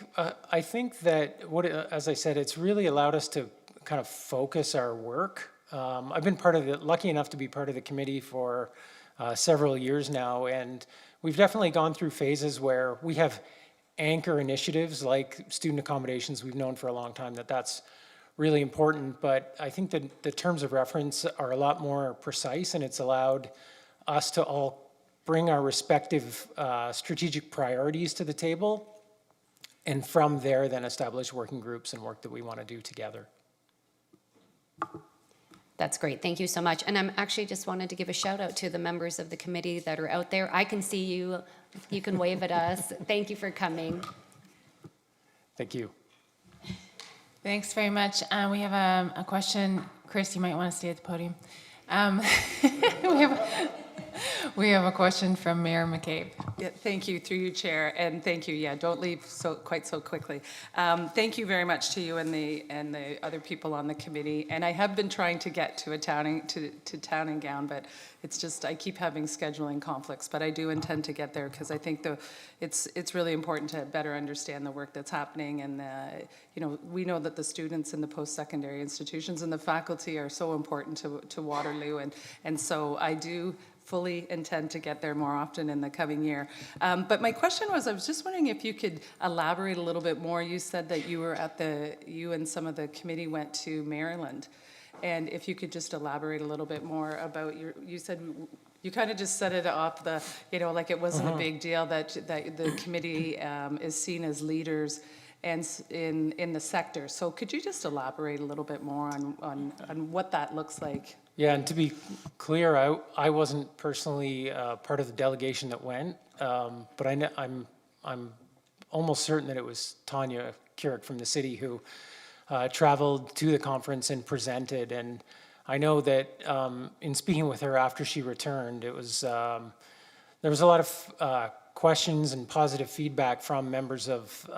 that as I said, it's really allowed us to kind of focus our work. I've been lucky enough to be part of the committee for several years now, and we've definitely gone through phases where we have anchor initiatives like student accommodations. We've known for a long time that that's really important, but I think that the terms of reference are a lot more precise, and it's allowed us to all bring our respective strategic priorities to the table, and from there then establish working groups and work that we want to do together. That's great. Thank you so much. And I'm actually just wanted to give a shout out to the members of the committee that are out there. I can see you. You can wave at us. Thank you for coming. Thank you. Thanks very much. We have a question. Chris, you might want to stay at the podium. We have a question from Mayor McCabe. Yeah, thank you, through you, Chair, and thank you. Yeah, don't leave quite so quickly. Thank you very much to you and the other people on the committee. And I have been trying to get to town and gown, but it's just I keep having scheduling conflicts. But I do intend to get there because I think it's really important to better understand the work that's happening. And we know that the students in the post-secondary institutions and the faculty are so important to Waterloo, and so I do fully intend to get there more often in the coming year. But my question was, I was just wondering if you could elaborate a little bit more. You said that you and some of the committee went to Maryland. And if you could just elaborate a little bit more about you said, you kind of just set it up, like it wasn't a big deal that the committee is seen as leaders in the sector. So could you just elaborate a little bit more on what that looks like? Yeah, and to be clear, I wasn't personally part of the delegation that went, but I'm almost certain that it was Tanya Keurig from the city who traveled to the conference and presented. And I know that in speaking with her after she returned, it was there was a lot of questions and positive feedback from members of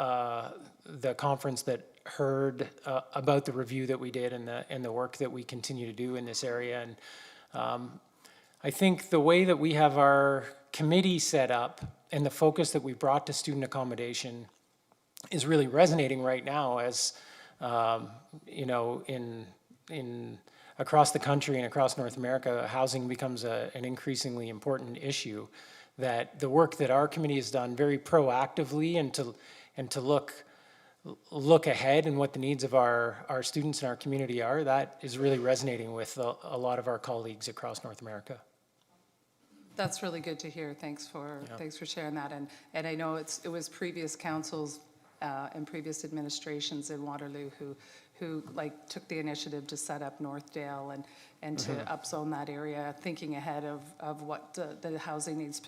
the conference that heard about the review that we did and the work that we continue to do in this area. And I think the way that we have our committee set up and the focus that we brought to student accommodation is really resonating right now as, you know, in across the country and across North America, housing becomes an increasingly important issue. That the work that our committee has done very proactively and to look ahead and what the needs of our students and our community are, that is really resonating with a lot of our colleagues across North America. That's really good to hear. Thanks for sharing that. And I know it was previous councils and previous administrations in Waterloo who like took the initiative to set up Northdale and to upzone that area, thinking ahead of what the housing needs,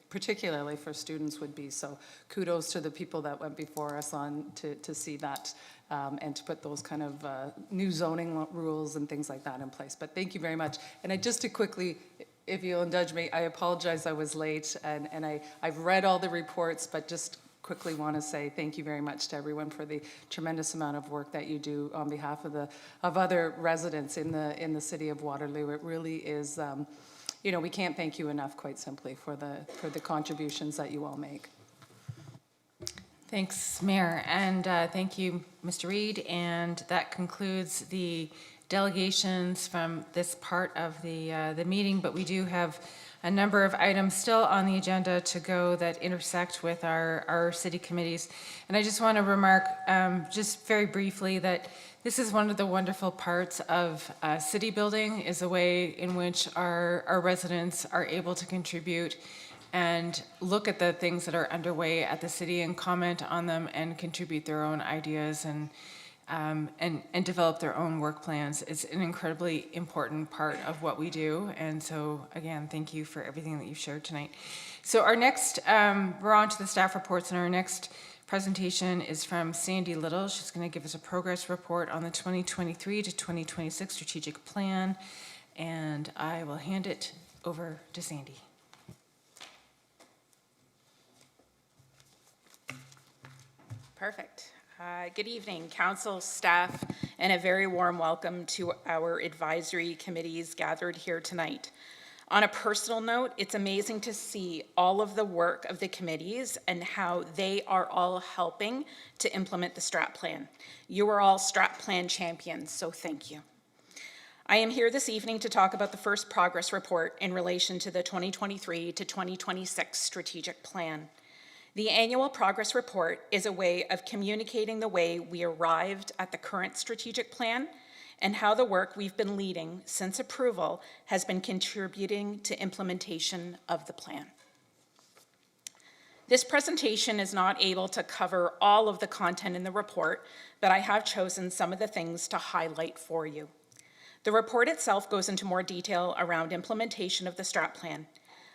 particularly for students, would be. So kudos to the people that went before us on to see that and to put those kind of new zoning rules and things like that in place. But thank you very much. And just to quickly, if you'll indulge me, I apologize I was late and I've read all the reports, but just quickly want to say thank you very much to everyone for the tremendous amount of work that you do on behalf of other residents in the city of Waterloo. It really is, you know, we can't thank you enough, quite simply, for the contributions that you all make. Thanks, Mayor, and thank you, Mr. Reid. And that concludes the delegations from this part of the meeting, but we do have a number of items still on the agenda to go that intersect with our city committees. And I just want to remark just very briefly that this is one of the wonderful parts of city building, is a way in which our residents are able to contribute and look at the things that are underway at the city and comment on them and contribute their own ideas and develop their own work plans. It's an incredibly important part of what we do. And so, again, thank you for everything that you've shared tonight. So our next, we're on to the staff reports, and our next presentation is from Sandy Little. She's going to give us a progress report on the 2023 to 2026 strategic plan. And I will hand it over to Sandy. Perfect. Good evening, council, staff, and a very warm welcome to our advisory committees gathered here tonight. On a personal note, it's amazing to see all of the work of the committees and how they are all helping to implement the strat plan. You are all strat plan champions, so thank you. I am here this evening to talk about the first progress report in relation to the 2023 to 2026 strategic plan. The annual progress report is a way of communicating the way we arrived at the current strategic plan and how the work we've been leading since approval has been contributing to implementation of the plan. This presentation is not able to cover all of the content in the report, but I have chosen some of the things to highlight for you. The report itself goes into more detail around implementation of the strat plan.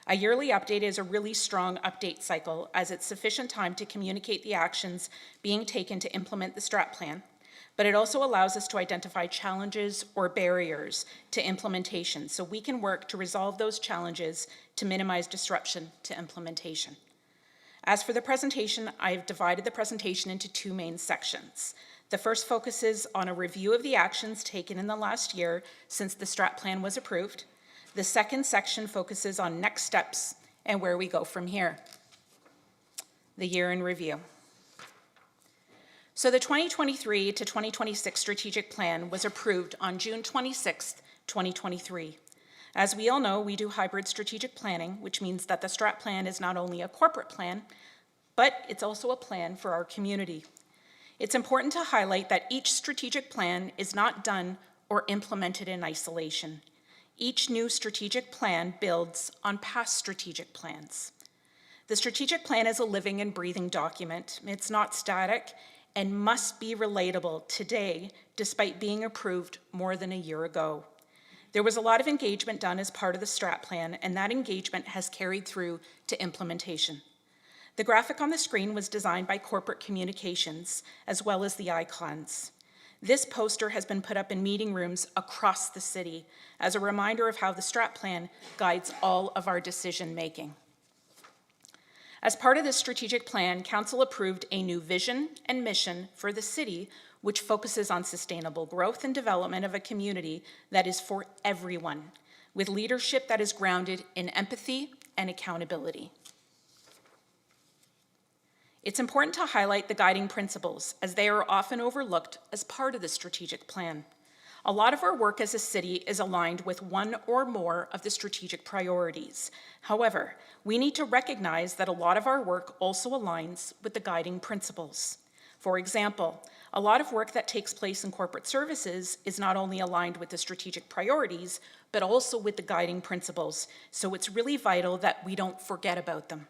A yearly update is a really strong update cycle, as it's sufficient time to communicate the actions being taken to implement the strat plan, but it also allows us to identify challenges or barriers to implementation so we can work to resolve those challenges to minimize disruption to implementation. As for the presentation, I've divided the presentation into two main sections. The first focuses on a review of the actions taken in the last year since the strat plan was approved. The second section focuses on next steps and where we go from here. The year in review. So the 2023 to 2026 strategic plan was approved on June 26th, 2023. As we all know, we do hybrid strategic planning, which means that the strat plan is not only a corporate plan, but it's also a plan for our community. It's important to highlight that each strategic plan is not done or implemented in isolation. Each new strategic plan builds on past strategic plans. The strategic plan is a living and breathing document. It's not static, and must be relatable today despite being approved more than a year ago. There was a lot of engagement done as part of the strat plan, and that engagement has carried through to implementation. The graphic on the screen was designed by Corporate Communications, as well as the icons. This poster has been put up in meeting rooms across the city as a reminder of how the strat plan guides all of our decision-making. As part of this strategic plan, Council approved a new vision and mission for the city, which focuses on sustainable growth and development of a community that is for everyone, with leadership that is grounded in empathy and accountability. It's important to highlight the guiding principles, as they are often overlooked as part of the strategic plan. A lot of our work as a city is aligned with one or more of the strategic priorities. However, we need to recognize that a lot of our work also aligns with the guiding principles. For example, a lot of work that takes place in corporate services is not only aligned with the strategic priorities, but also with the guiding principles. So it's really vital that we don't forget about them.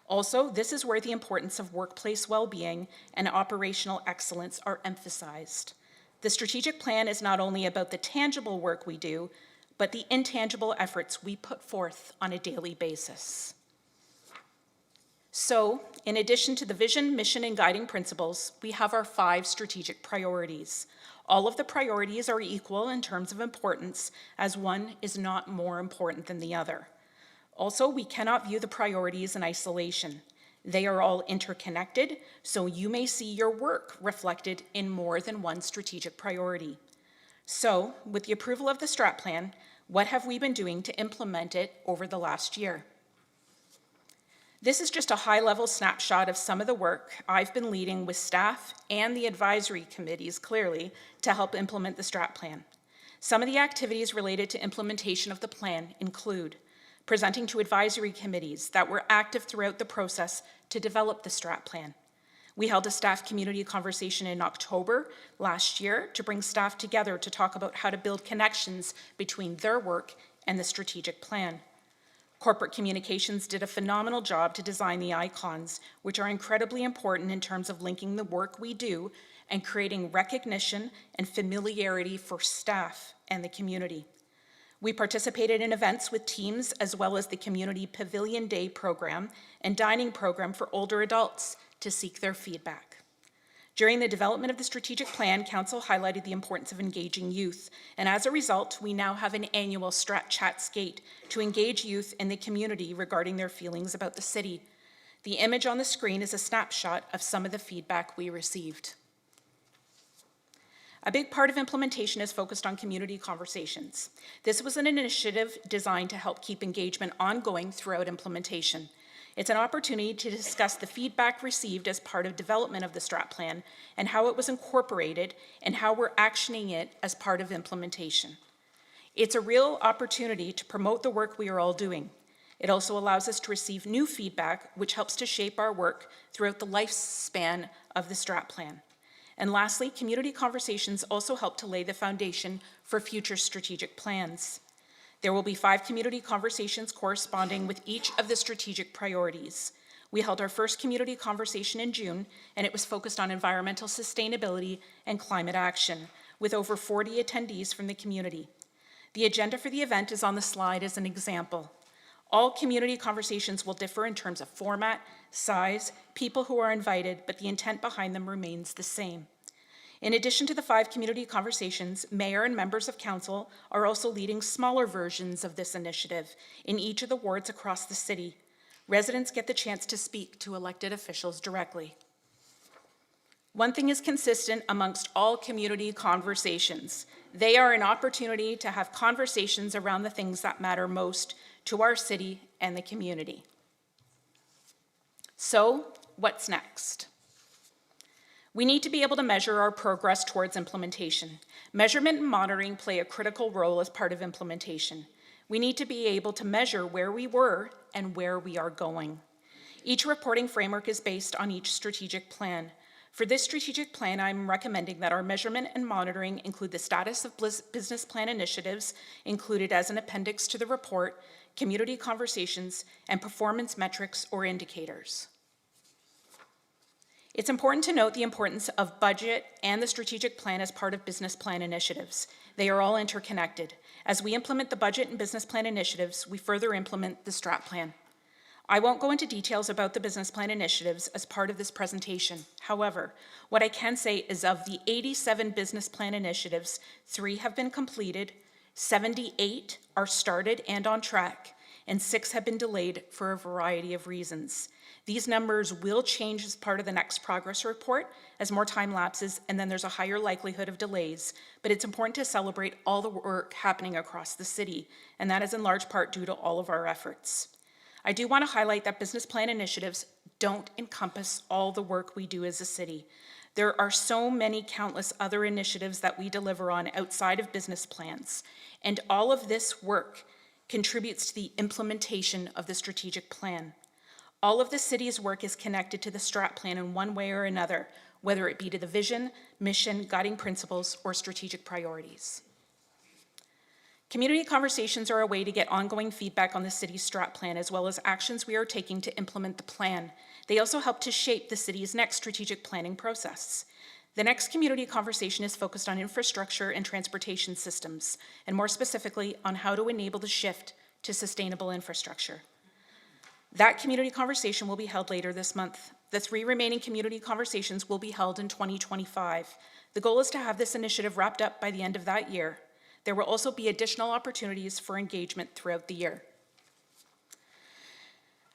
Also, this is where the importance of workplace well-being and operational excellence are emphasized. The strategic plan is not only about the tangible work we do, but the intangible efforts we put forth on a daily basis. So, in addition to the vision, mission, and guiding principles, we have our 5 strategic priorities. All of the priorities are equal in terms of importance, as one is not more important than the other. Also, we cannot view the priorities in isolation. They are all interconnected, so you may see your work reflected in more than one strategic priority. So, with the approval of the strat plan, what have we been doing to implement it over the last year? This is just a high-level snapshot of some of the work I've been leading with staff and the advisory committees, clearly, to help implement the strat plan. Some of the activities related to implementation of the plan include presenting to advisory committees that were active throughout the process to develop the strat plan. We held a staff community conversation in October last year to bring staff together to talk about how to build connections between their work and the strategic plan. Corporate Communications did a phenomenal job to design the icons, which are incredibly important in terms of linking the work we do and creating recognition and familiarity for staff and the community. We participated in events with teams, as well as the Community Pavilion Day program and dining program for older adults to seek their feedback. During the development of the strategic plan, Council highlighted the importance of engaging youth, and as a result, we now have an annual Strat Chat Skate to engage youth in the community regarding their feelings about the city. The image on the screen is a snapshot of some of the feedback we received. A big part of implementation is focused on community conversations. This was an initiative designed to help keep engagement ongoing throughout implementation. It's an opportunity to discuss the feedback received as part of development of the strat plan and how it was incorporated and how we're actioning it as part of implementation. It's a real opportunity to promote the work we are all doing. It also allows us to receive new feedback, which helps to shape our work throughout the lifespan of the strat plan. And lastly, community conversations also help to lay the foundation for future strategic plans. There will be 5 community conversations corresponding with each of the strategic priorities. We held our first community conversation in June, and it was focused on environmental sustainability and climate action, with over 40 attendees from the community. The agenda for the event is on the slide as an example. All community conversations will differ in terms of format, size, people who are invited, but the intent behind them remains the same. In addition to the 5 community conversations, Mayor and members of Council are also leading smaller versions of this initiative in each of the wards across the city. Residents get the chance to speak to elected officials directly. One thing is consistent amongst all community conversations. They are an opportunity to have conversations around the things that matter most to our city and the community. So, what's next? We need to be able to measure our progress towards implementation. Measurement and monitoring play a critical role as part of implementation. We need to be able to measure where we were and where we are going. Each reporting framework is based on each strategic plan. For this strategic plan, I'm recommending that our measurement and monitoring include the status of business plan initiatives included as an appendix to the report, community conversations, and performance metrics or indicators. It's important to note the importance of budget and the strategic plan as part of business plan initiatives. They are all interconnected. As we implement the budget and business plan initiatives, we further implement the strat plan. I won't go into details about the business plan initiatives as part of this presentation. However, what I can say is of the 87 business plan initiatives, 3 have been completed, 78 are started and on track, and 6 have been delayed for a variety of reasons. These numbers will change as part of the next progress report as more time lapses, and then there's a higher likelihood of delays, but it's important to celebrate all the work happening across the city, and that is in large part due to all of our efforts. I do want to highlight that business plan initiatives don't encompass all the work we do as a city. There are so many countless other initiatives that we deliver on outside of business plans, and all of this work contributes to the implementation of the strategic plan. All of the city's work is connected to the strat plan in one way or another, whether it be to the vision, mission, guiding principles, or strategic priorities. Community conversations are a way to get ongoing feedback on the city's strat plan, as well as actions we are taking to implement the plan. They also help to shape the city's next strategic planning process. The next community conversation is focused on infrastructure and transportation systems, and more specifically on how to enable the shift to sustainable infrastructure. That community conversation will be held later this month. The 3 remaining community conversations will be held in 2025. The goal is to have this initiative wrapped up by the end of that year. There will also be additional opportunities for engagement throughout the year.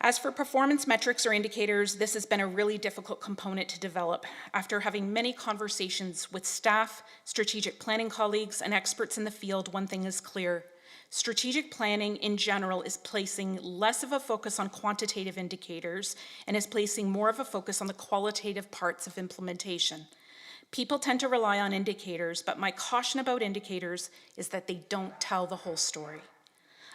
As for performance metrics or indicators, this has been a really difficult component to develop. After having many conversations with staff, strategic planning colleagues, and experts in the field, one thing is clear. Strategic planning in general is placing less of a focus on quantitative indicators and is placing more of a focus on the qualitative parts of implementation. People tend to rely on indicators, but my caution about indicators is that they don't tell the whole story.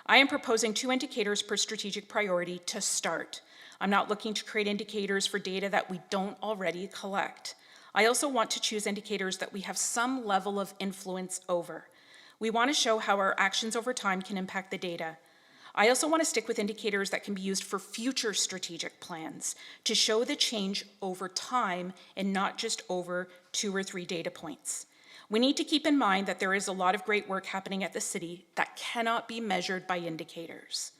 I am proposing 2 indicators per strategic priority to start. I'm not looking to create indicators for data that we don't already collect. I also want to choose indicators that we have some level of influence over. We want to show how our actions over time can impact the data. I also want to stick with indicators that can be used for future strategic plans to show the change over time and not just over 2 or 3 data points. We need to keep in mind that there is a lot of great work happening at the city that cannot be measured by indicators.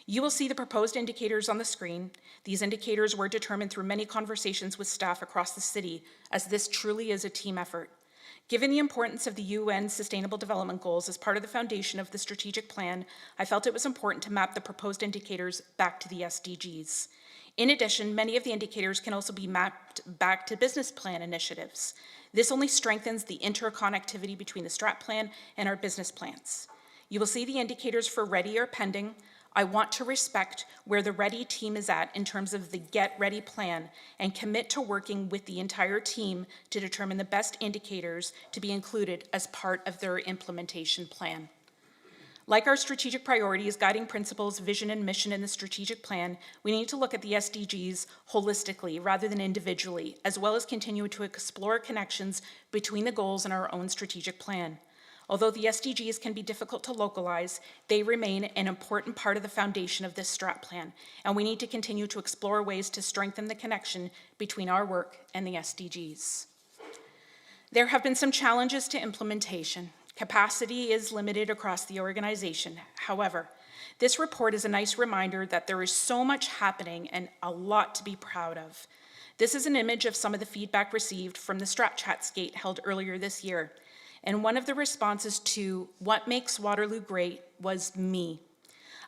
You will see the proposed indicators on the screen. These indicators were determined through many conversations with staff across the city, as this truly is a team effort. Given the importance of the UN Sustainable Development Goals as part of the foundation of the strategic plan, I felt it was important to map the proposed indicators back to the SDGs. In addition, many of the indicators can also be mapped back to business plan initiatives. This only strengthens the interconnectivity between the strat plan and our business plans. You will see the indicators for ready or pending. I want to respect where the ready team is at in terms of the get ready plan and commit to working with the entire team to determine the best indicators to be included as part of their implementation plan. Like our strategic priorities, guiding principles, vision, and mission in the strategic plan, we need to look at the SDGs holistically rather than individually, as well as continue to explore connections between the goals and our own strategic plan. Although the SDGs can be difficult to localize, they remain an important part of the foundation of this strat plan, and we need to continue to explore ways to strengthen the connection between our work and the SDGs. There have been some challenges to implementation. Capacity is limited across the organization. However, this report is a nice reminder that there is so much happening and a lot to be proud of. This is an image of some of the feedback received from the Strat Chat skate held earlier this year. And one of the responses to what makes Waterloo great was me.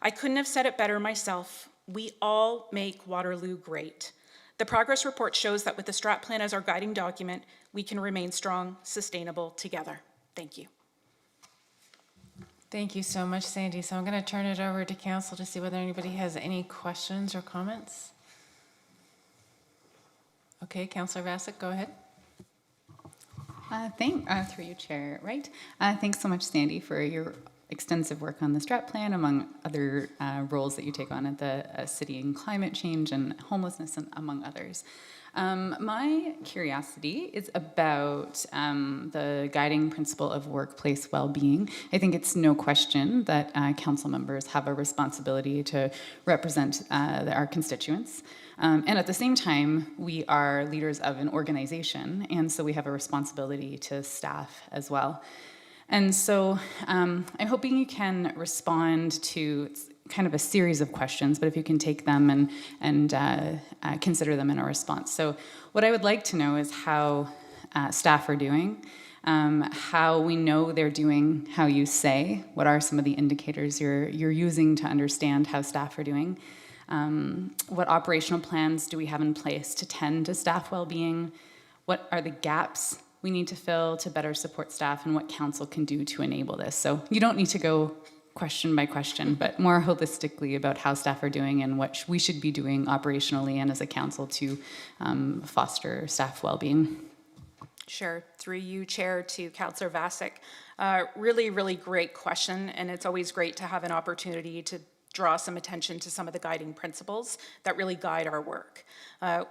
I couldn't have said it better myself. We all make Waterloo great. The progress report shows that with the strat plan as our guiding document, we can remain strong, sustainable together. Thank you. Thank you so much, Sandy. So I'm going to turn it over to council to see whether anybody has any questions or comments. Okay, Councillor Vassic, go ahead. Through you, Chair, right? Thanks so much, Sandy, for your extensive work on the strat plan, among other roles that you take on at the city in climate change and homelessness, and among others. My curiosity is about the guiding principle of workplace well-being. I think it's no question that council members have a responsibility to represent our constituents. And at the same time, we are leaders of an organization, and so we have a responsibility to staff as well. And so I'm hoping you can respond to kind of a series of questions, but if you can take them and consider them in a response. So what I would like to know is how staff are doing, how we know they're doing how you say, what are some of the indicators you're using to understand how staff are doing, what operational plans do we have in place to tend to staff well-being, what are the gaps we need to fill to better support staff, and what council can do to enable this. So you don't need to go question by question, but more holistically about how staff are doing and what we should be doing operationally and as a council to foster staff well-being. Sure. Through you, Chair, to Councillor Vasek. Really, really great question, and it's always great to have an opportunity to draw some attention to some of the guiding principles that really guide our work.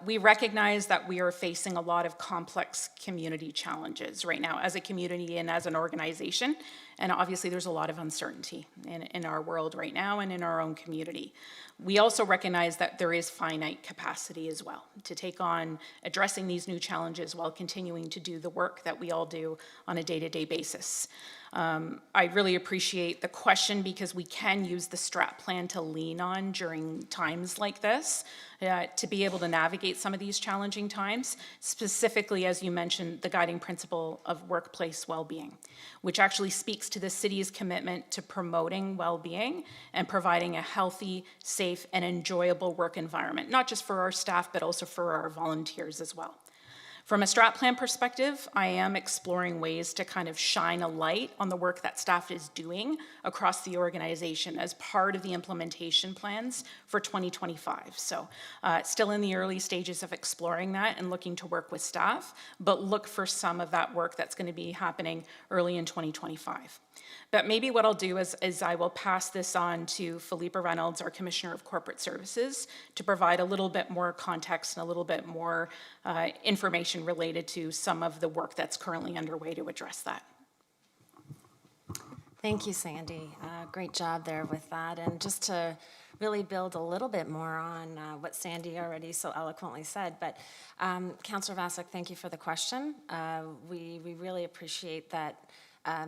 We recognize that we are facing a lot of complex community challenges right now as a community and as an organization, and obviously there's a lot of uncertainty in our world right now and in our own community. We also recognize that there is finite capacity as well to take on addressing these new challenges while continuing to do the work that we all do on a day-to-day basis. I really appreciate the question because we can use the strat plan to lean on during times like this to be able to navigate some of these challenging times, specifically, as you mentioned, the guiding principle of workplace well-being, which actually speaks to the city's commitment to promoting well-being and providing a healthy, safe, and enjoyable work environment, not just for our staff, but also for our volunteers as well. From a strat plan perspective, I am exploring ways to kind of shine a light on the work that staff is doing across the organization as part of the implementation plans for 2025. So still in the early stages of exploring that and looking to work with staff, but look for some of that work that's going to be happening early in 2025. But maybe what I'll do is I will pass this on to Philippa Reynolds, our Commissioner of Corporate Services, to provide a little bit more context and a little bit more information related to some of the work that's currently underway to address that. Thank you, Sandy. Great job there with that. And just to really build a little bit more on what Sandy already so eloquently said, but Councillor Vasek, thank you for the question. We really appreciate that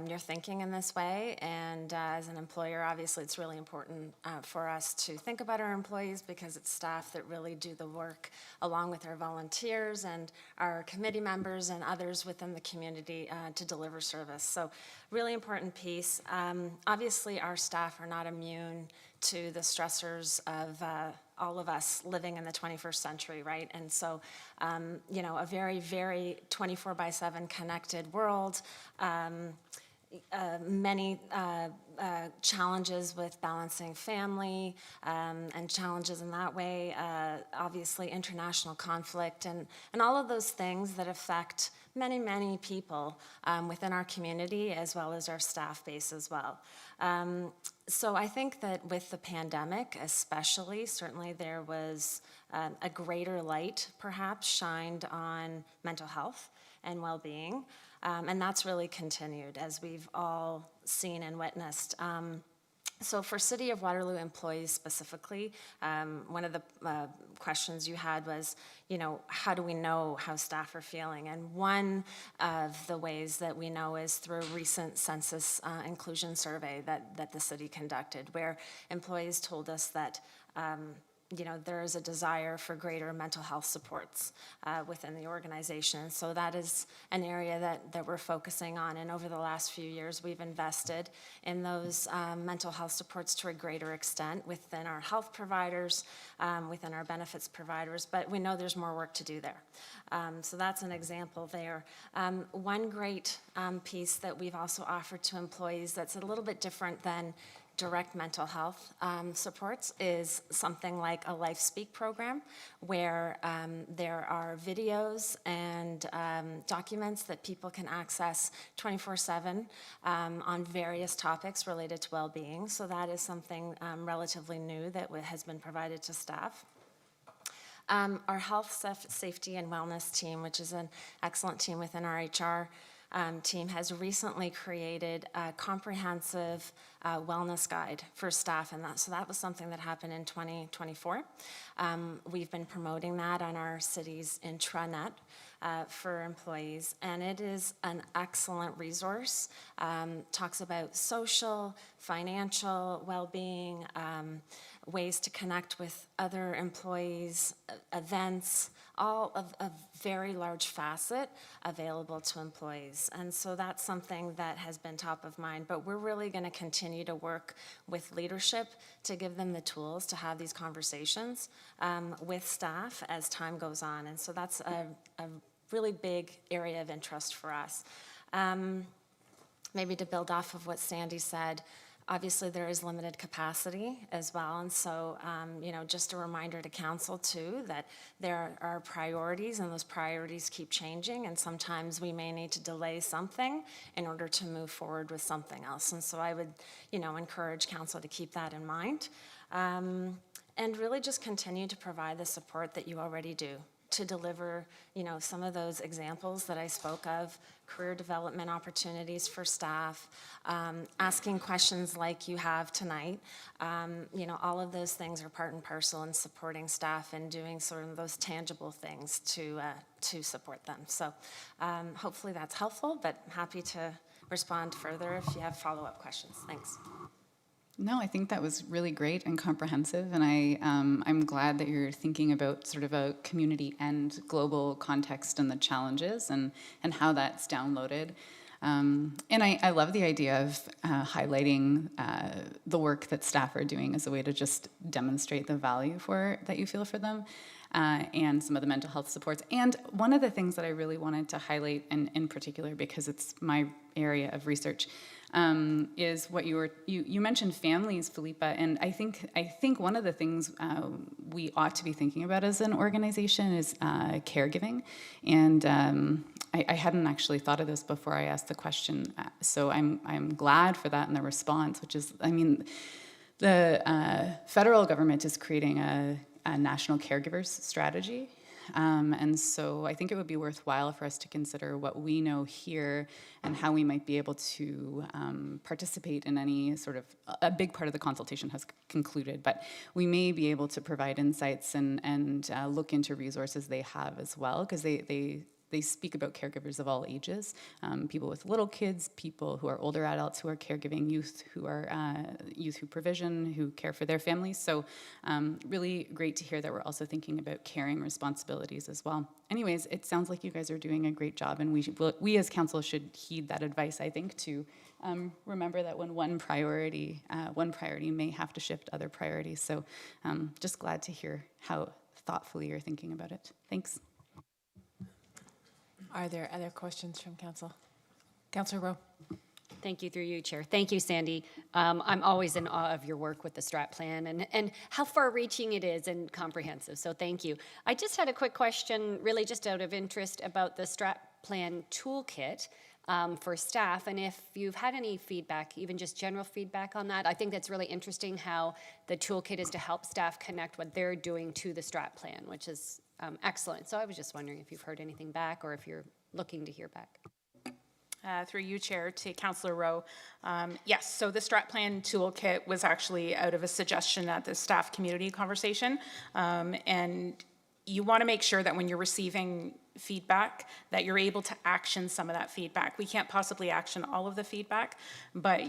you're thinking in this way, and as an employer, obviously it's really important for us to think about our employees because it's staff that really do the work along with our volunteers and our committee members and others within the community to deliver service. So really important piece. Obviously our staff are not immune to the stressors of all of us living in the 21st century, right? And so, you know, a very, very 24/7 connected world, many challenges with balancing family and challenges in that way, obviously international conflict and all of those things that affect many, many people within our community as well as our staff base as well. So I think that with the pandemic especially, certainly there was a greater light perhaps shined on mental health and well-being. And that's really continued as we've all seen and witnessed. So for City of Waterloo employees specifically, one of the questions you had was, you know, how do we know how staff are feeling? And one of the ways that we know is through a recent census inclusion survey that the city conducted, where employees told us that you know, there is a desire for greater mental health supports within the organization. So that is an area that we're focusing on. And over the last few years, we've invested in those mental health supports to a greater extent within our health providers, within our benefits providers, but we know there's more work to do there. So that's an example there. One great piece that we've also offered to employees that's a little bit different than direct mental health supports is something like a Life Speak program, where there are videos and documents that people can access 24/7 on various topics related to well-being. So that is something relatively new that has been provided to staff. Our health, safety, and wellness team, which is an excellent team within our HR team, has recently created a comprehensive wellness guide for staff, and so that was something that happened in 2024. We've been promoting that on our city's intranet for employees, and it is an excellent resource. Talks about social, financial well-being, ways to connect with other employees, events, all of a very large facet available to employees. And so that's something that has been top of mind, but we're really going to continue to work with leadership to give them the tools to have these conversations with staff as time goes on. And so that's a really big area of interest for us. Maybe to build off of what Sandy said, obviously there is limited capacity as well, and so just a reminder to council too that there are priorities, and those priorities keep changing, and sometimes we may need to delay something in order to move forward with something else. And so I would encourage council to keep that in mind, and really just continue to provide the support that you already do to deliver, some of those examples that I spoke of, career development opportunities for staff, asking questions like you have tonight. All of those things are part and parcel in supporting staff and doing sort of those tangible things to support them. So hopefully that's helpful, but happy to respond further if you have follow-up questions. Thanks. No, I think that was really great and comprehensive, and I'm glad that you're thinking about sort of a community and global context and the challenges and how that's downloaded. And I love the idea of highlighting the work that staff are doing as a way to just demonstrate the value that you feel for them. And some of the mental health supports. And one of the things that I really wanted to highlight, and in particular because it's my area of research, is what you mentioned families, Philippa, and I think one of the things we ought to be thinking about as an organization is caregiving. And I hadn't actually thought of this before I asked the question, so I'm glad for that and the response, which is, the federal government is creating a national caregivers strategy. And so I think it would be worthwhile for us to consider what we know here and how we might be able to participate in any sort of, a big part of the consultation has concluded, but we may be able to provide insights and look into resources they have as well, because they speak about caregivers of all ages, people with little kids, people who are older adults who are caregiving, youth who provision, who care for their families. So really great to hear that we're also thinking about caring responsibilities as well. Anyways, it sounds like you guys are doing a great job, and we as council should heed that advice, I think, to remember that when one priority may have to shift other priorities. So just glad to hear how thoughtfully you're thinking about it. Thanks. Are there other questions from council? Councillor Rowe. Thank you, through you, Chair. Thank you, Sandy. I'm always in awe of your work with the strat plan and how far-reaching it is and comprehensive, so thank you. I just had a quick question, really just out of interest, about the strat plan toolkit for staff, and if you've had any feedback, even just general feedback on that. I think that's really interesting how the toolkit is to help staff connect what they're doing to the strat plan, which is excellent. So I was just wondering if you've heard anything back or if you're looking to hear back. Through you, Chair, to Councillor Rowe. Yes, so the strat plan toolkit was actually out of a suggestion at the staff community conversation. And you want to make sure that when you're receiving feedback that you're able to action some of that feedback. We can't possibly action all of the feedback, but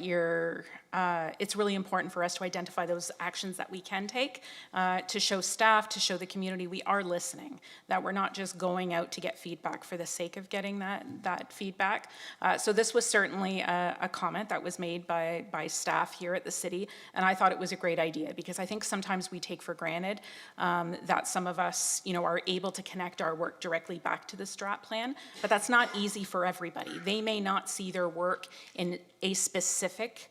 it's really important for us to identify those actions that we can take to show staff, to show the community we are listening, that we're not just going out to get feedback for the sake of getting that feedback. So this was certainly a comment that was made by staff here at the city, and I thought it was a great idea because I think sometimes we take for granted that some of us, are able to connect our work directly back to the strat plan, but that's not easy for everybody. They may not see their work in a specific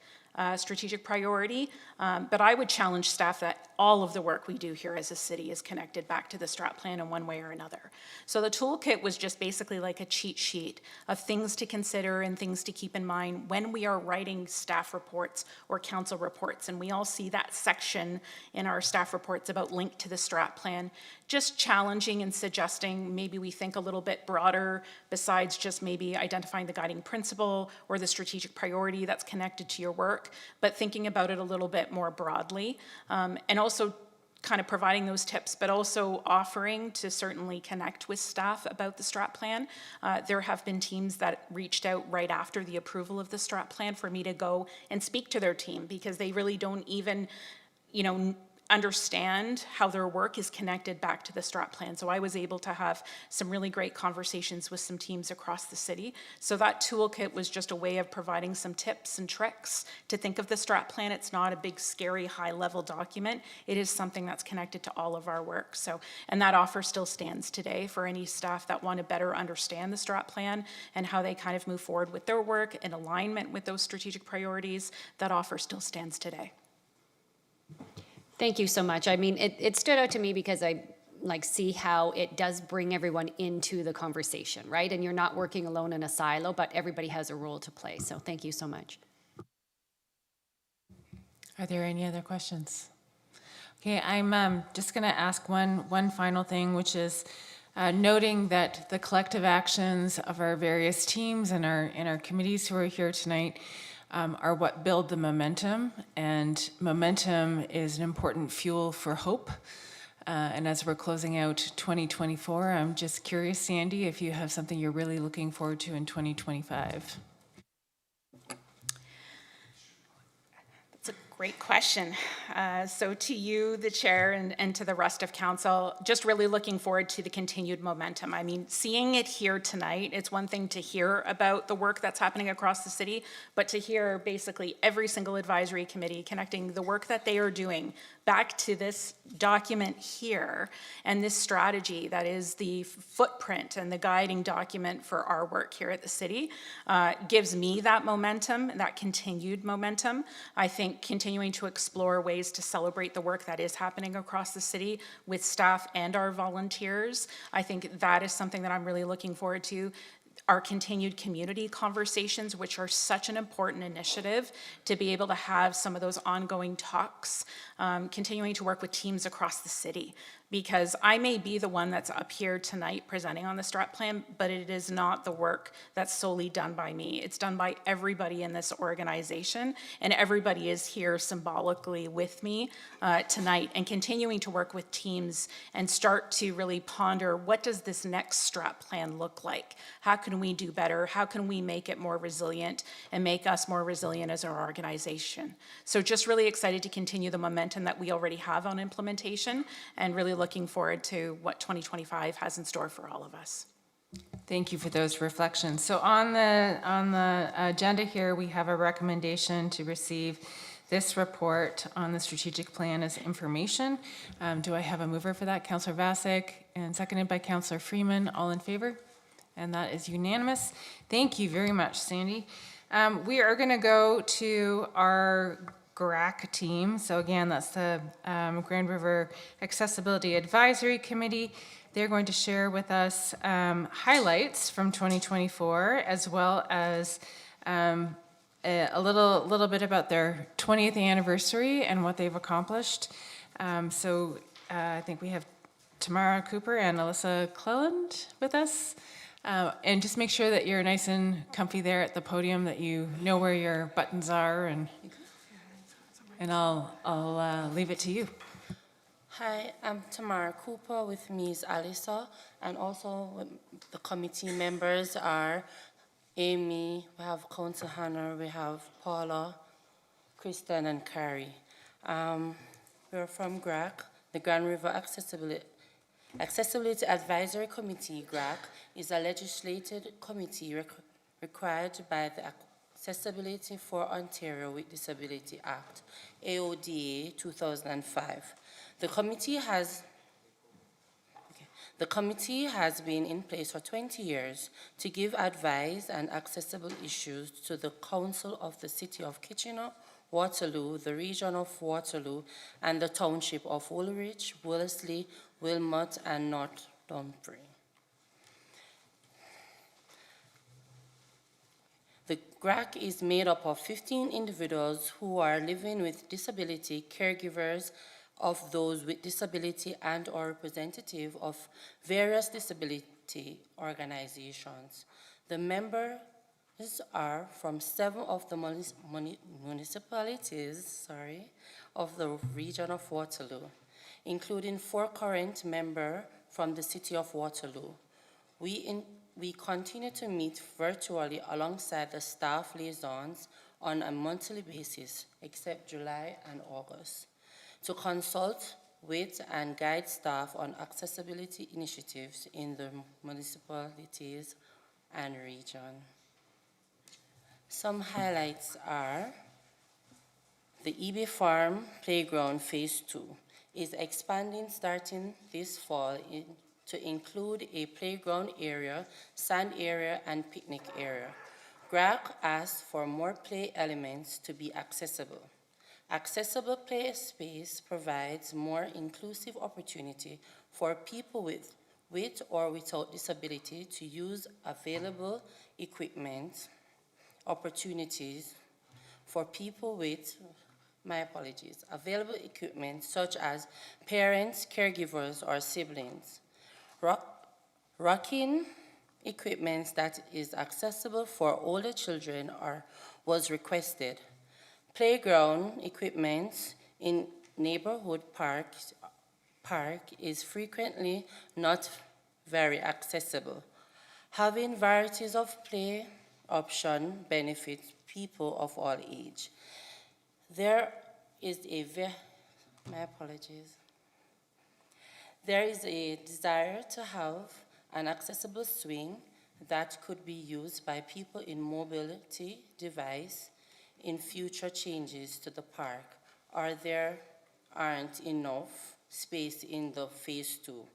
strategic priority, but I would challenge staff that all of the work we do here as a city is connected back to the strat plan in one way or another. So the toolkit was just basically like a cheat sheet of things to consider and things to keep in mind when we are writing staff reports or council reports. And we all see that section in our staff reports about link to the strat plan, just challenging and suggesting maybe we think a little bit broader besides just maybe identifying the guiding principle or the strategic priority that's connected to your work, but thinking about it a little bit more broadly, and also kind of providing those tips, but also offering to certainly connect with staff about the strat plan. There have been teams that reached out right after the approval of the strat plan for me to go and speak to their team because they really don't even, understand how their work is connected back to the strat plan. So I was able to have some really great conversations with some teams across the city. So that toolkit was just a way of providing some tips and tricks to think of the strat plan. It's not a big, scary, high-level document. It is something that's connected to all of our work. So, and that offer still stands today for any staff that want to better understand the strat plan and how they kind of move forward with their work in alignment with those strategic priorities. That offer still stands today. Thank you so much. I mean, it stood out to me because I see how it does bring everyone into the conversation, right? And you're not working alone in a silo, but everybody has a role to play. So thank you so much. Are there any other questions? Okay, I'm just going to ask one final thing, which is noting that the collective actions of our various teams and our committees who are here tonight are what build the momentum, and momentum is an important fuel for hope. And as we're closing out 2024, I'm just curious, Sandy, if you have something you're really looking forward to in 2025. Great question. So to you, the chair, and to the rest of council, just really looking forward to the continued momentum. I mean, seeing it here tonight, it's one thing to hear about the work that's happening across the city, but to hear basically every single advisory committee connecting the work that they are doing back to this document here and this strategy that is the footprint and the guiding document for our work here at the city gives me that momentum, that continued momentum. I think continuing to explore ways to celebrate the work that is happening across the city with staff and our volunteers, I think that is something that I'm really looking forward to. Our continued community conversations, which are such an important initiative to be able to have some of those ongoing talks, continuing to work with teams across the city. Because I may be the one that's up here tonight presenting on the strat plan, but it is not the work that's solely done by me. It's done by everybody in this organization, and everybody is here symbolically with me tonight, and continuing to work with teams and start to really ponder, what does this next strat plan look like? How can we do better? How can we make it more resilient and make us more resilient as an organization? So just really excited to continue the momentum that we already have on implementation, and really looking forward to what 2025 has in store for all of us. Thank you for those reflections. So on the agenda here, we have a recommendation to receive this report on the strategic plan as information. Do I have a mover for that? Councillor Vasek, and seconded by Councillor Freeman. All in favor? And that is unanimous. Thank you very much, Sandy. We are going to go to our GRAC team. So again, that's the Grand River Accessibility Advisory Committee. They're going to share with us highlights from 2024, as well as a little bit about their 20th anniversary and what they've accomplished. I think we have Tamara Cooper and Alyssa Cleland with us. And just make sure that you're nice and comfy there at the podium, that you know where your buttons are, and I'll leave it to you. Hi, I'm Tamara Cooper. With me is Alyssa, and also the committee members are Amy, we have Councillor Hannah, we have Paula, Kristen, and Carrie. We're from GRAC, the Grand River Accessibility Advisory Committee. GRAC is a legislated committee required by the Accessibility for Ontario with Disability Act, AODA 2005. The committee has been in place for 20 years to give advice on accessible issues to the Council of the City of Kitchener, Waterloo, the region of Waterloo, and the township of Woolwich, Wellesley, Wilmot, and North Dumfries. The GRAC is made up of 15 individuals who are living with disability, caregivers of those with disability, and or representative of various disability organizations. The members are from 7 of the municipalities of the region of Waterloo, including 4 current members from the city of Waterloo. We continue to meet virtually alongside the staff liaisons on a monthly basis, except July and August, to consult with and guide staff on accessibility initiatives in the municipalities and region. Some highlights are the eBay Farm Playground Phase 2 is expanding starting this fall to include a playground area, sand area, and picnic area. GRAC asked for more play elements to be accessible. Accessible play space provides more inclusive opportunity for people with or without disability to use available equipment, opportunities for people with, available equipment such as parents, caregivers, or siblings. Rocking equipment that is accessible for older children was requested. Playground equipment in neighborhood park is frequently not very accessible. Having varieties of play options benefits people of all age. There is a desire to have an accessible swing that could be used by people in mobility device in future changes to the park, or there aren't enough space in the phase 2.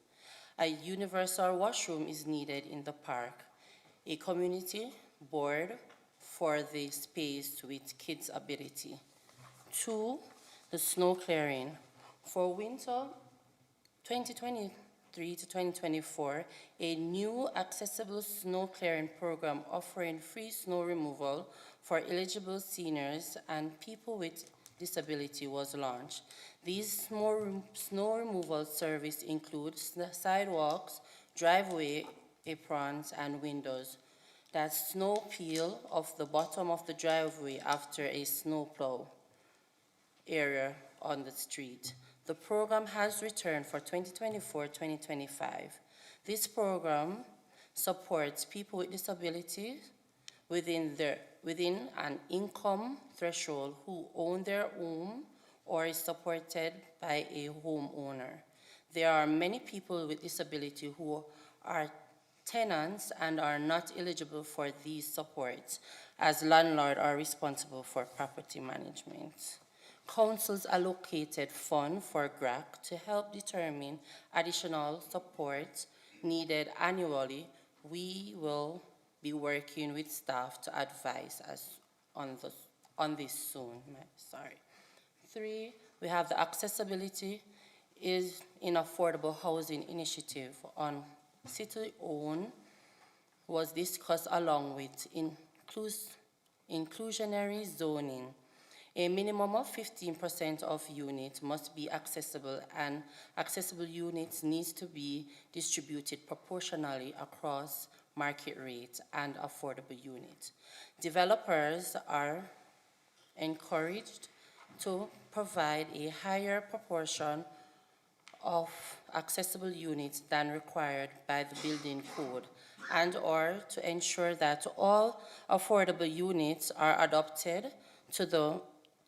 A universal washroom is needed in the park. A community board for the space with kids' ability. 2, the snow clearing. For winter 2023 to 2024, a new accessible snow clearing program offering free snow removal for eligible seniors and people with disability was launched. These snow removal service includes sidewalks, driveway aprons, and windows that snow peel off the bottom of the driveway after a snowplow area on the street. The program has returned for 2024-2025. This program supports people with disabilities within an income threshold who own their home or is supported by a homeowner. There are many people with disability who are tenants and are not eligible for these supports, as landlords are responsible for property management. Councils allocated funds for GRAC to help determine additional support needed annually. We will be working with staff to advise us on this soon. 3, we have the accessibility is in affordable housing initiative on city-owned was discussed along with inclusionary zoning. A minimum of 15% of units must be accessible, and accessible units needs to be distributed proportionally across market rates and affordable units. Developers are encouraged to provide a higher proportion of accessible units than required by the building code, and or to ensure that all affordable units are adopted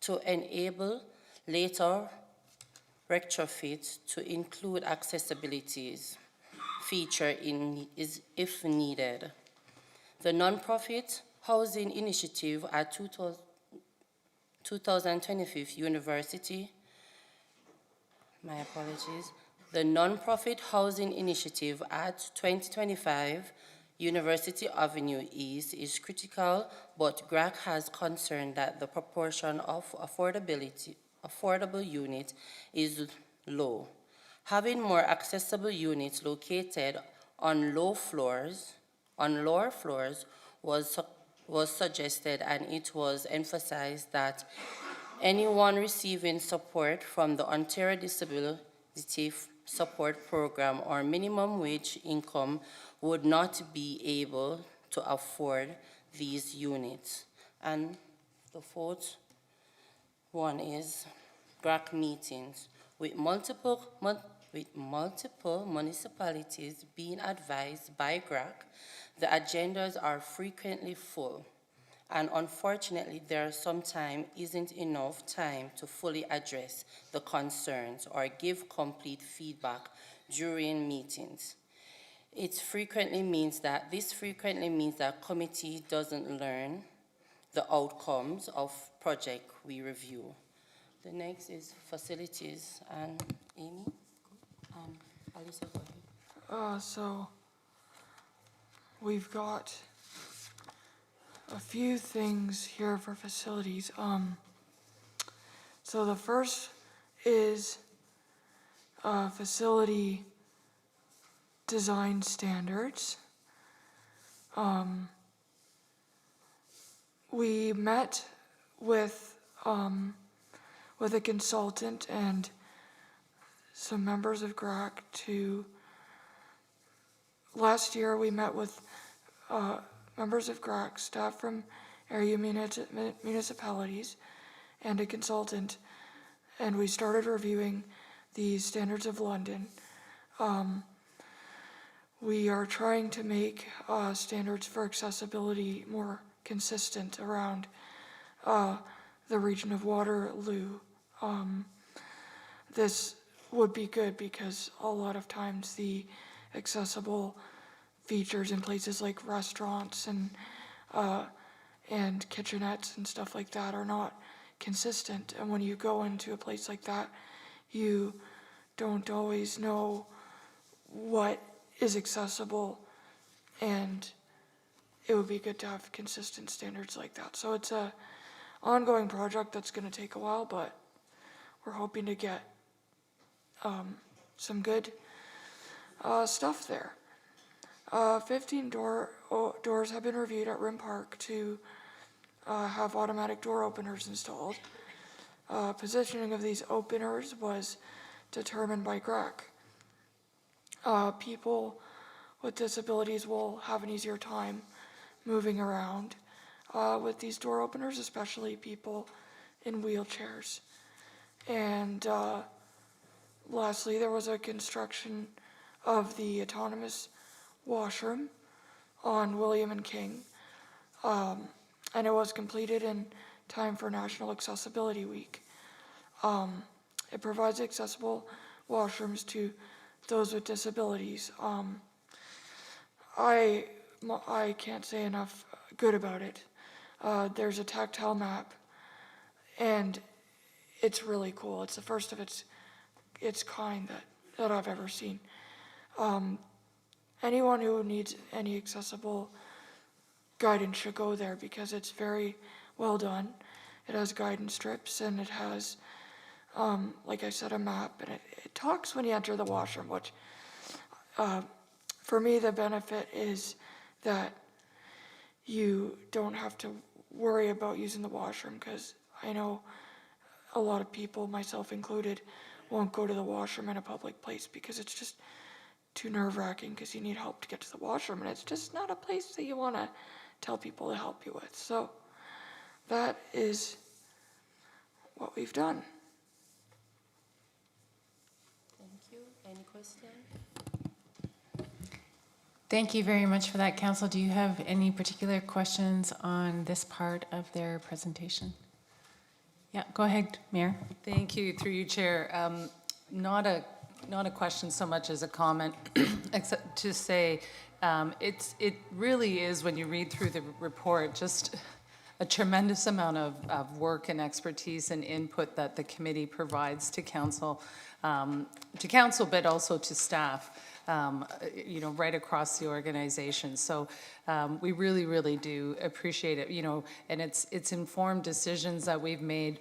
to enable later retrofit to include accessibilities feature if needed. The nonprofit housing initiative at 2025 University, the nonprofit housing initiative at 2025 University Avenue East is critical, but GRAC has concern that the proportion of affordable units is low. Having more accessible units located on lower floors was suggested, and it was emphasized that anyone receiving support from the Ontario Disability Support Program or minimum wage income would not be able to afford these units. And the fourth one is GRAC meetings. With multiple municipalities being advised by GRAC, the agendas are frequently full. And unfortunately, there sometimes isn't enough time to fully address the concerns or give complete feedback during meetings. This frequently means that committee doesn't learn the outcomes of project we review. The next is facilities, and Amy, Alisa, go ahead. So we've got a few things here for facilities. So the first is facility design standards. We met with a consultant and some members of GRAC last year we met with members of GRAC, staff from area municipalities, and a consultant, and we started reviewing the standards of London. We are trying to make standards for accessibility more consistent around the region of Waterloo. This would be good because a lot of times the accessible features in places like restaurants and kitchenettes and stuff like that are not consistent. And when you go into a place like that, you don't always know what is accessible, and it would be good to have consistent standards like that. So it's a ongoing project that's going to take a while, but we're hoping to get some good stuff there. 15 doors have been reviewed at Rim Park to have automatic door openers installed. Positioning of these openers was determined by GRAC. People with disabilities will have an easier time moving around with these door openers, especially people in wheelchairs. And lastly, there was a construction of the autonomous washroom on William and King, and it was completed in time for National Accessibility Week. It provides accessible washrooms to those with disabilities. I can't say enough good about it. There's a tactile map, and it's really cool. It's the first of its kind that I've ever seen. Anyone who needs any accessible guidance should go there because it's very well done. It has guidance strips, and it has, like I said, a map, and it talks when you enter the washroom, which for me the benefit is that you don't have to worry about using the washroom, because I know a lot of people, myself included, won't go to the washroom in a public place because it's just too nerve-wracking because you need help to get to the washroom, and it's just not a place that you want to tell people to help you with. So that is what we've done. Thank you. Any questions? Thank you very much for that, Council. Do you have any particular questions on this part of their presentation? Yeah, go ahead, Mayor. Thank you, through you, Chair. Not a question so much as a comment, except to say it really is, when you read through the report, just a tremendous amount of work and expertise and input that the committee provides to council, but also to staff. right across the organization. So we really, really do appreciate it, and it's informed decisions that we've made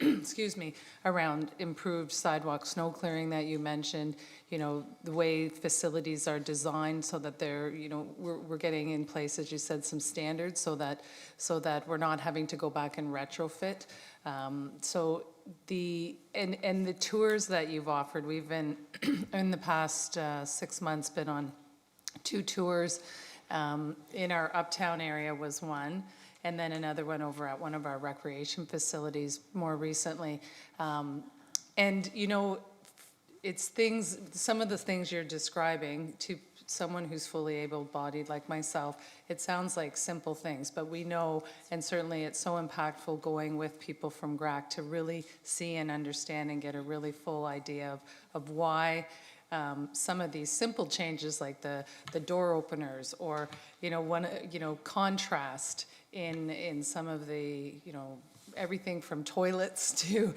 excuse me, around improved sidewalk snow clearing that you mentioned, the way facilities are designed so that they're, we're getting in place, as you said, some standards so that we're not having to go back and retrofit. So the tours that you've offered, we've been, in the past 6 months, been on 2 tours. In our uptown area was one, and then another one over at one of our recreation facilities more recently. It's things, some of the things you're describing to someone who's fully able-bodied like myself, it sounds like simple things, but we know, and certainly it's so impactful going with people from GRAC to really see and understand and get a really full idea of why some of these simple changes like the door openers or, contrast in some of the, everything from toilets to,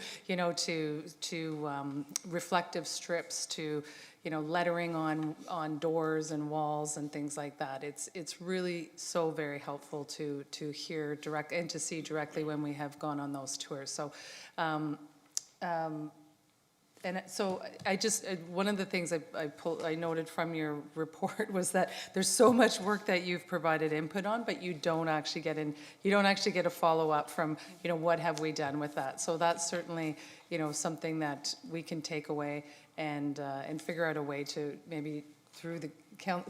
reflective strips to, lettering on doors and walls and things like that. It's really so very helpful to hear direct and to see directly when we have gone on those tours. So, and so one of the things I noted from your report was that there's so much work that you've provided input on, but you don't actually get a follow-up from, what have we done with that? So that's certainly, something that we can take away and figure out a way to maybe through the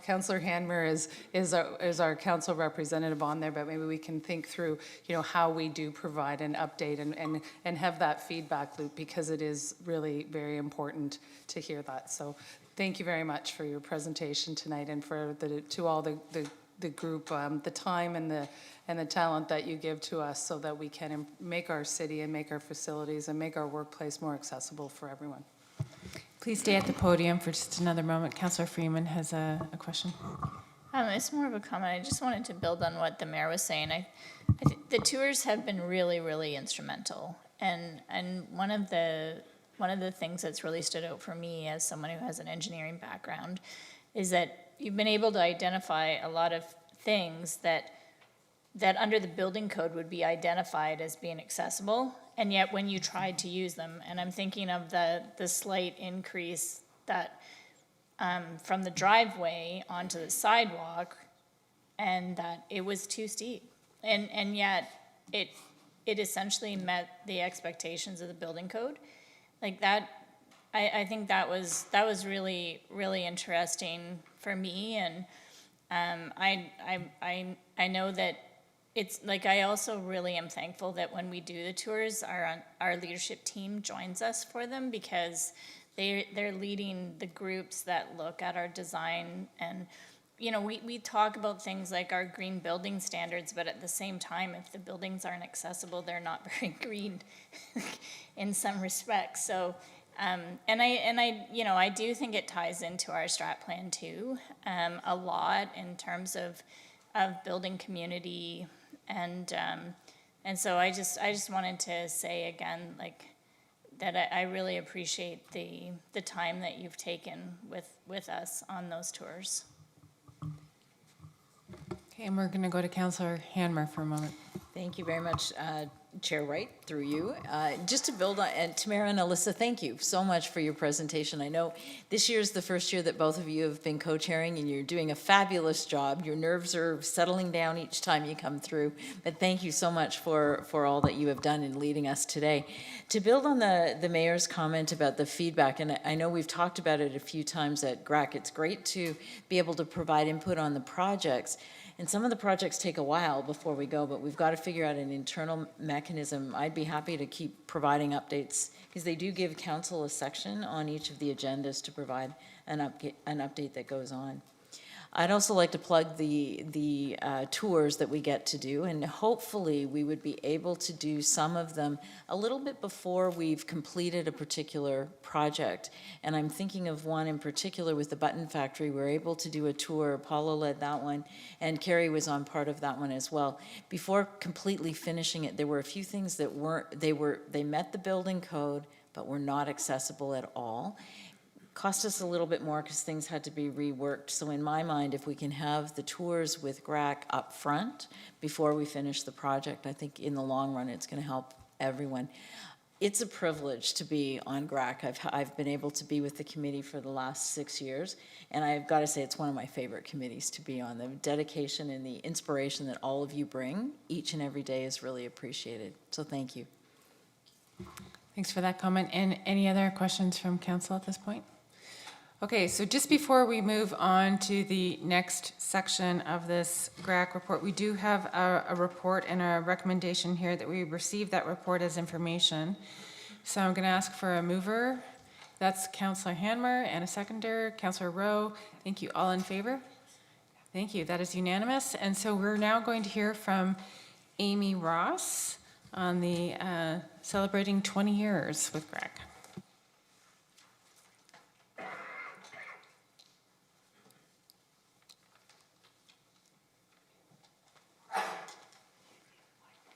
Councillor Hanmer is our council representative on there, but maybe we can think through, how we do provide an update and have that feedback loop, because it is really very important to hear that. So thank you very much for your presentation tonight, and for to all the group, the time and the talent that you give to us so that we can make our city and make our facilities and make our workplace more accessible for everyone. Please stay at the podium for just another moment. Councillor Freeman has a question. It's more of a comment. I just wanted to build on what the mayor was saying. I think the tours have been really, really instrumental. And one of the things that's really stood out for me as someone who has an engineering background is that you've been able to identify a lot of things that under the building code would be identified as being accessible, and yet when you tried to use them, and I'm thinking of the slight increase that from the driveway onto the sidewalk, and that it was too steep, and yet it essentially met the expectations of the building code, like that. I think that was really, really interesting for me, and I know that it's like, I also really am thankful that when we do the tours, our leadership team joins us for them, because they're leading the groups that look at our design. And we talk about things like our green building standards, but at the same time, if the buildings aren't accessible, they're not very green in some respects. So I do think it ties into our strat plan too, a lot in terms of building community. And so I just wanted to say again, like, that I really appreciate the time that you've taken with us on those tours. Okay, and we're going to go to Councillor Hanmer for a moment. Thank you very much, Chair Wright, through you. Just to build on, and Tamara and Alyssa, thank you so much for your presentation. I know this year is the first year that both of you have been co-chairing, and you're doing a fabulous job. Your nerves are settling down each time you come through, but thank you so much for all that you have done in leading us today. To build on the mayor's comment about the feedback, and I know we've talked about it a few times at GRAC, it's great to be able to provide input on the projects. And some of the projects take a while before we go, but we've got to figure out an internal mechanism. I'd be happy to keep providing updates, because they do give council a section on each of the agendas to provide an update that goes on. I'd also like to plug the tours that we get to do, and hopefully we would be able to do some of them a little bit before we've completed a particular project. And I'm thinking of one in particular with the Button Factory. We were able to do a tour. Paulo led that one, and Carrie was on part of that one as well. Before completely finishing it, there were a few things that they met the building code, but were not accessible at all. cost us a little bit more because things had to be reworked. So in my mind, if we can have the tours with GRAC up front before we finish the project, I think in the long run, it's going to help everyone. It's a privilege to be on GRAC. I've been able to be with the committee for the last 6 years, and I've got to say it's one of my favorite committees to be on. The dedication and the inspiration that all of you bring each and every day is really appreciated. So thank you. Thanks for that comment. And any other questions from council at this point? Okay, so just before we move on to the next section of this GRAC report, we do have a report and a recommendation here that we received that report as information. So I'm going to ask for a mover. That's Councillor Hanmer, and a seconder, Councillor Rowe. Thank you. All in favor? Thank you. That is unanimous. And so we're now going to hear from Amy Ross on the celebrating 20 years with GRAC.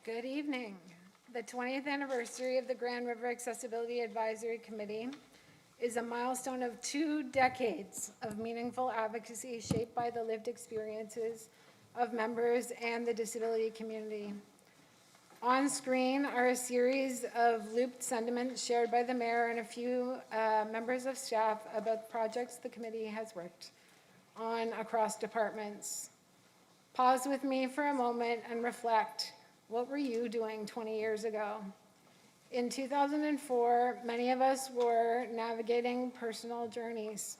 Good evening. The 20th anniversary of the Grand River Accessibility Advisory Committee is a milestone of 2 decades of meaningful advocacy shaped by the lived experiences of members and the disability community. On screen are a series of looped sentiments shared by the mayor and a few members of staff about projects the committee has worked on across departments. Pause with me for a moment and reflect. What were you doing 20 years ago? In 2004, many of us were navigating personal journeys.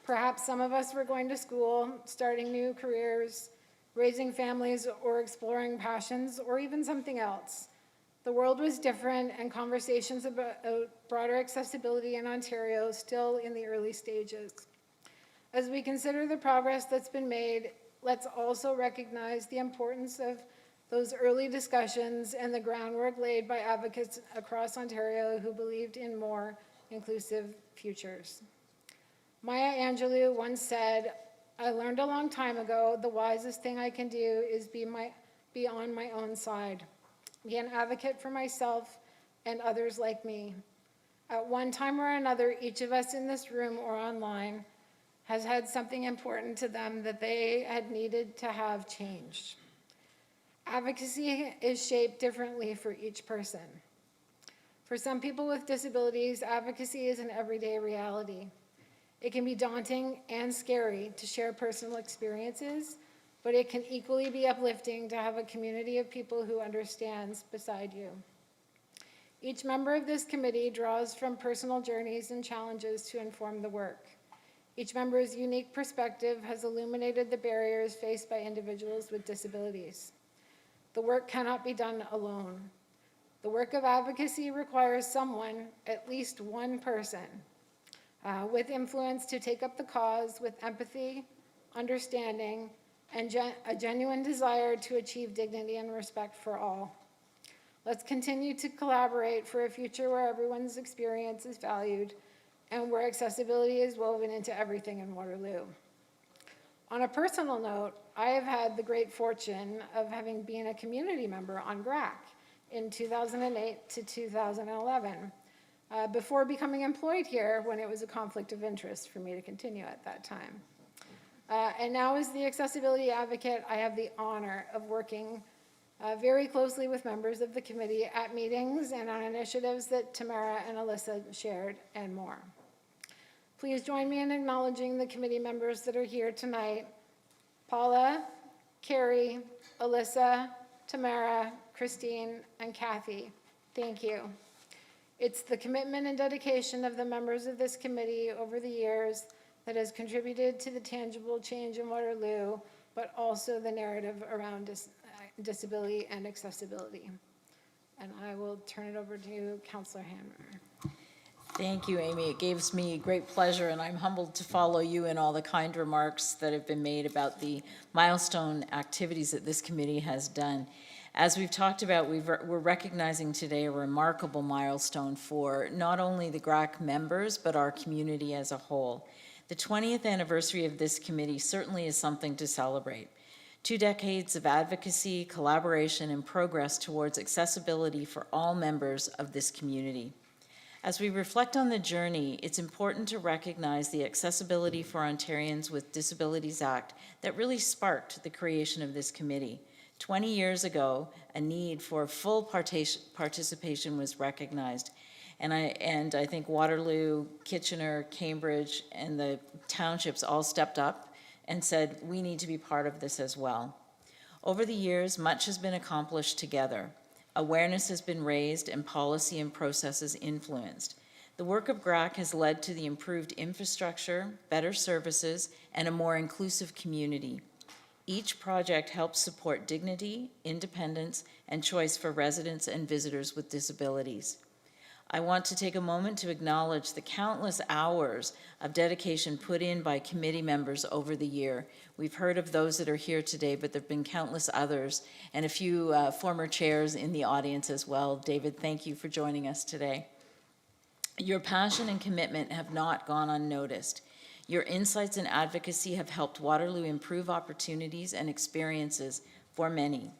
Perhaps some of us were going to school, starting new careers, raising families, or exploring passions, or even something else. The world was different, and conversations about broader accessibility in Ontario still in the early stages. As we consider the progress that's been made, let's also recognize the importance of those early discussions and the groundwork laid by advocates across Ontario who believed in more inclusive futures. Maya Angelou once said, "I learned a long time ago, the wisest thing I can do is be on my own side, be an advocate for myself and others like me." At one time or another, each of us in this room or online has had something important to them that they had needed to have changed. Advocacy is shaped differently for each person. For some people with disabilities, advocacy is an everyday reality. It can be daunting and scary to share personal experiences, but it can equally be uplifting to have a community of people who understands beside you. Each member of this committee draws from personal journeys and challenges to inform the work. Each member's unique perspective has illuminated the barriers faced by individuals with disabilities. The work cannot be done alone. The work of advocacy requires someone, at least one person, with influence to take up the cause with empathy, understanding, and a genuine desire to achieve dignity and respect for all. Let's continue to collaborate for a future where everyone's experience is valued and where accessibility is woven into everything in Waterloo. On a personal note, I have had the great fortune of having been a community member on GRAC in 2008 to 2011, before becoming employed here when it was a conflict of interest for me to continue at that time. And now as the accessibility advocate, I have the honor of working very closely with members of the committee at meetings and on initiatives that Tamara and Alyssa shared and more. Please join me in acknowledging the committee members that are here tonight: Paula, Carrie, Alyssa, Tamara, Christine, and Kathy. Thank you. It's the commitment and dedication of the members of this committee over the years that has contributed to the tangible change in Waterloo, but also the narrative around disability and accessibility. And I will turn it over to Councillor Hanmer. Thank you, Amy. It gives me great pleasure, and I'm humbled to follow you in all the kind remarks that have been made about the milestone activities that this committee has done. As we've talked about, we're recognizing today a remarkable milestone for not only the GRAC members, but our community as a whole. The 20th anniversary of this committee certainly is something to celebrate. 2 decades of advocacy, collaboration, and progress towards accessibility for all members of this community. As we reflect on the journey, it's important to recognize the Accessibility for Ontarians with Disabilities Act that really sparked the creation of this committee. 20 years ago, a need for full participation was recognized. And I think Waterloo, Kitchener, Cambridge, and the townships all stepped up and said, we need to be part of this as well. Over the years, much has been accomplished together. Awareness has been raised and policy and processes influenced. The work of GRAC has led to the improved infrastructure, better services, and a more inclusive community. Each project helps support dignity, independence, and choice for residents and visitors with disabilities. I want to take a moment to acknowledge the countless hours of dedication put in by committee members over the year. We've heard of those that are here today, but there have been countless others, and a few former chairs in the audience as well. David, thank you for joining us today. Your passion and commitment have not gone unnoticed. Your insights and advocacy have helped Waterloo improve opportunities and experiences for many.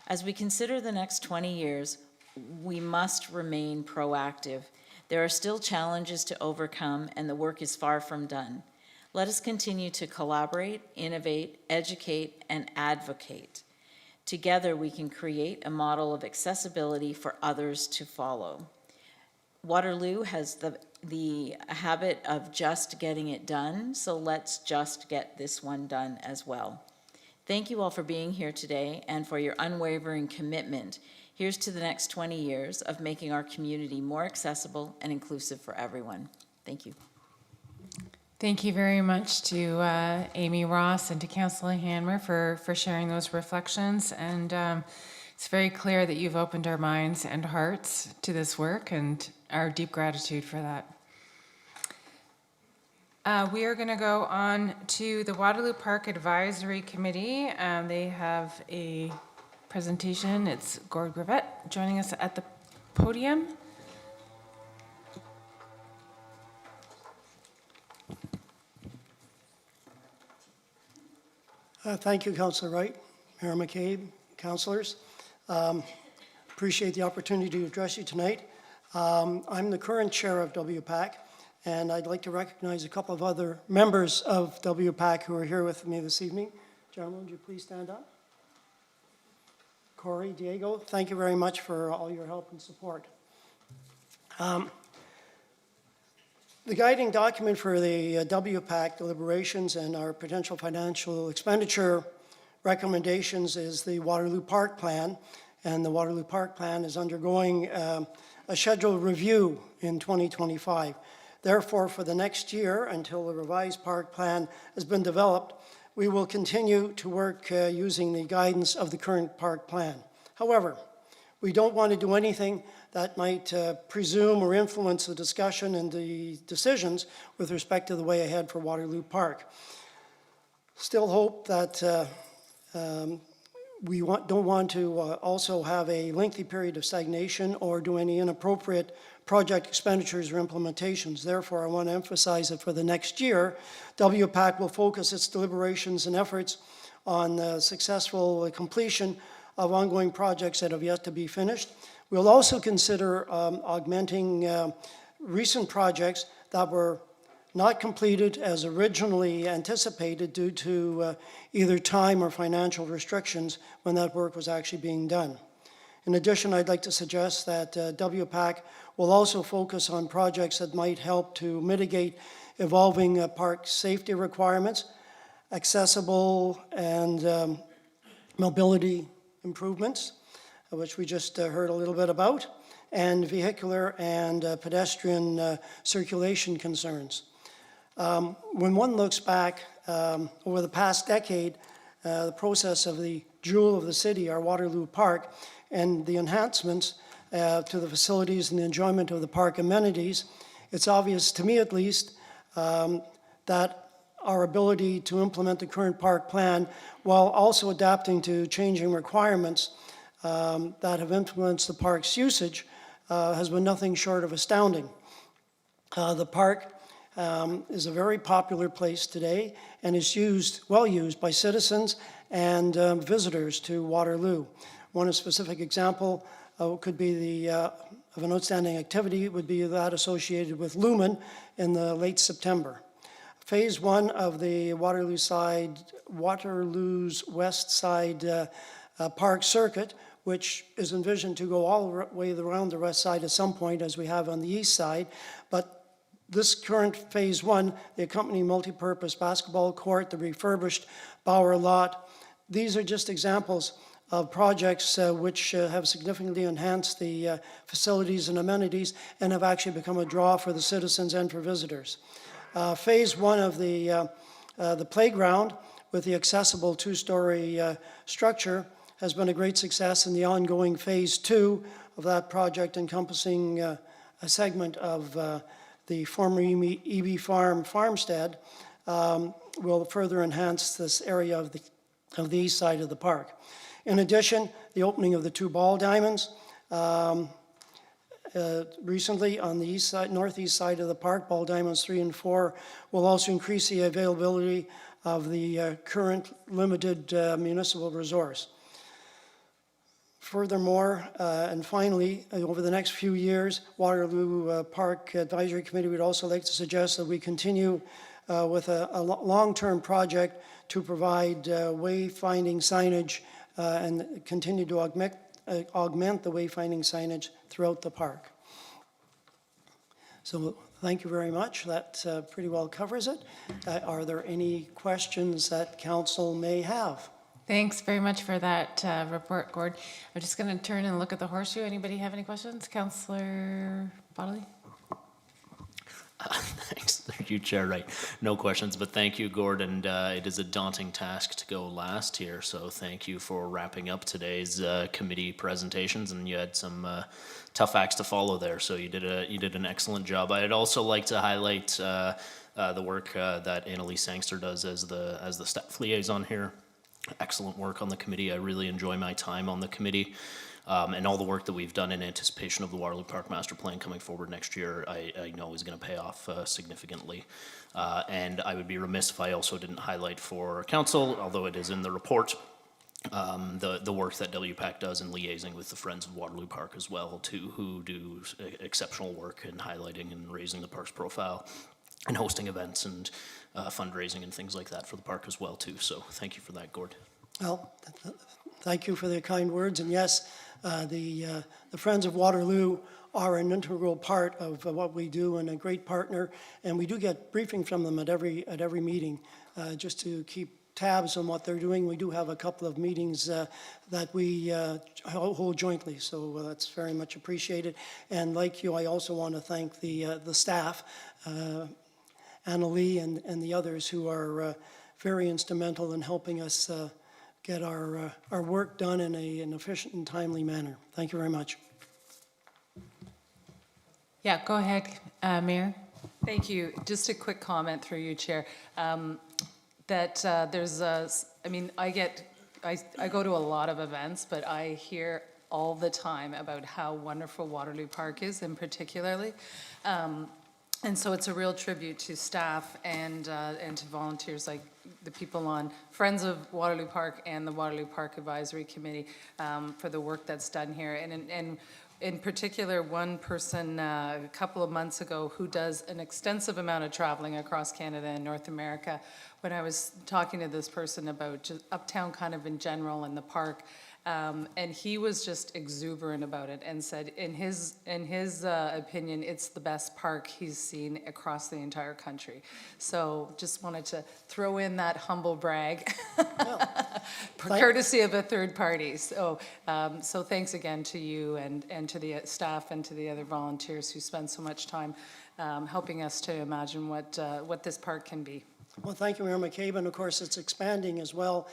As we consider the next 20 years, we must remain proactive. There are still challenges to overcome, and the work is far from done. Let us continue to collaborate, innovate, educate, and advocate. Together, we can create a model of accessibility for others to follow. Waterloo has the habit of just getting it done, so let's just get this one done as well. Thank you all for being here today and for your unwavering commitment. Here's to the next 20 years of making our community more accessible and inclusive for everyone. Thank you. Thank you very much to Amy Ross and to Councillor Hanmer for sharing those reflections. And it's very clear that you've opened our minds and hearts to this work, and our deep gratitude for that. We are going to go on to the Waterloo Park Advisory Committee. They have a presentation. It's Gord Grivet joining us at the podium. Thank you, Councillor Wright, Mayor McCabe, councillors. Appreciate the opportunity to address you tonight. I'm the current chair of WPAC, and I'd like to recognize a couple of other members of WPAC who are here with me this evening. Gentlemen, would you please stand up? Corey, Diego, thank you very much for all your help and support. The guiding document for the WPAC deliberations and our potential financial expenditure recommendations is the Waterloo Park Plan, and the Waterloo Park Plan is undergoing a scheduled review in 2025. Therefore, for the next year, until the revised park plan has been developed, we will continue to work using the guidance of the current park plan. However, we don't want to do anything that might presume or influence the discussion and the decisions with respect to the way ahead for Waterloo Park. Still hope that we don't want to also have a lengthy period of stagnation or do any inappropriate project expenditures or implementations. Therefore, I want to emphasize that for the next year, WPAC will focus its deliberations and efforts on the successful completion of ongoing projects that have yet to be finished. We'll also consider augmenting recent projects that were not completed as originally anticipated due to either time or financial restrictions when that work was actually being done. In addition, I'd like to suggest that WPAC will also focus on projects that might help to mitigate evolving park safety requirements, accessible and mobility improvements, which we just heard a little bit about, and vehicular and pedestrian circulation concerns. When one looks back over the past decade, the process of the jewel of the city, our Waterloo Park, and the enhancements to the facilities and the enjoyment of the park amenities, it's obvious, to me at least, that our ability to implement the current park plan while also adapting to changing requirements that have influenced the park's usage has been nothing short of astounding. The park is a very popular place today and is well used by citizens and visitors to Waterloo. One specific example could be the of an outstanding activity would be that associated with Lumen in the late September. Phase 1 of the Waterloo's west side park circuit, which is envisioned to go all the way around the west side at some point, as we have on the east side. But this current Phase 1, the accompanying multipurpose basketball court, the refurbished Bauer lot, these are just examples of projects which have significantly enhanced the facilities and amenities and have actually become a draw for the citizens and for visitors. Phase 1 of the playground with the accessible two-story structure has been a great success, and the ongoing Phase 2 of that project, encompassing a segment of the former EB farmstead, will further enhance this area of the east side of the park. In addition, the opening of the 2 ball diamonds recently on the east side, northeast side of the park, ball diamonds 3 and 4, will also increase the availability of the current limited municipal resource. Furthermore, and finally, over the next few years, Waterloo Park Advisory Committee would also like to suggest that we continue with a long-term project to provide wayfinding signage and continue to augment the wayfinding signage throughout the park. So thank you very much. That pretty well covers it. Are there any questions that council may have? Thanks very much for that report, Gord. I'm just going to turn and look at the horseshoe. Anybody have any questions? Councillor Bodley? Thanks, thank you, Chair. Right, no questions, but thank you, Gord. And it is a daunting task to go last here, so thank you for wrapping up today's committee presentations. And you had some tough acts to follow there, so you did an excellent job. I'd also like to highlight the work that Annalise Sangster does as the staff liaison here. Excellent work on the committee. I really enjoy my time on the committee. And all the work that we've done in anticipation of the Waterloo Park Master Plan coming forward next year, I know is going to pay off significantly. And I would be remiss if I also didn't highlight for council, although it is in the report, the work that WPAC does in liaising with the Friends of Waterloo Park as well, too, who do exceptional work in highlighting and raising the park's profile and hosting events and fundraising and things like that for the park as well, too. So thank you for that, Gord. Well, thank you for the kind words. And yes, the Friends of Waterloo are an integral part of what we do and a great partner. And we do get briefing from them at every meeting just to keep tabs on what they're doing. We do have a couple of meetings that we hold jointly, so that's very much appreciated. And like you, I also want to thank the staff, Annalie and the others who are very instrumental in helping us get our work done in an efficient and timely manner. Thank you very much. Yeah, go ahead, Mayor. Thank you. Just a quick comment through you, Chair. There's I mean, I go to a lot of events, but I hear all the time about how wonderful Waterloo Park is, in particularly. And so it's a real tribute to staff and to volunteers like the people on Friends of Waterloo Park and the Waterloo Park Advisory Committee for the work that's done here. And in particular, one person a couple of months ago who does an extensive amount of traveling across Canada and North America, when I was talking to this person about just uptown kind of in general and the park, and he was just exuberant about it and said in his opinion, it's the best park he's seen across the entire country. So just wanted to throw in that humble brag, courtesy of a third party. So so thanks again to you and to the staff and to the other volunteers who spend so much time helping us to imagine what this park can be. Well, thank you, Mayor McCabe, and of course it's expanding as well.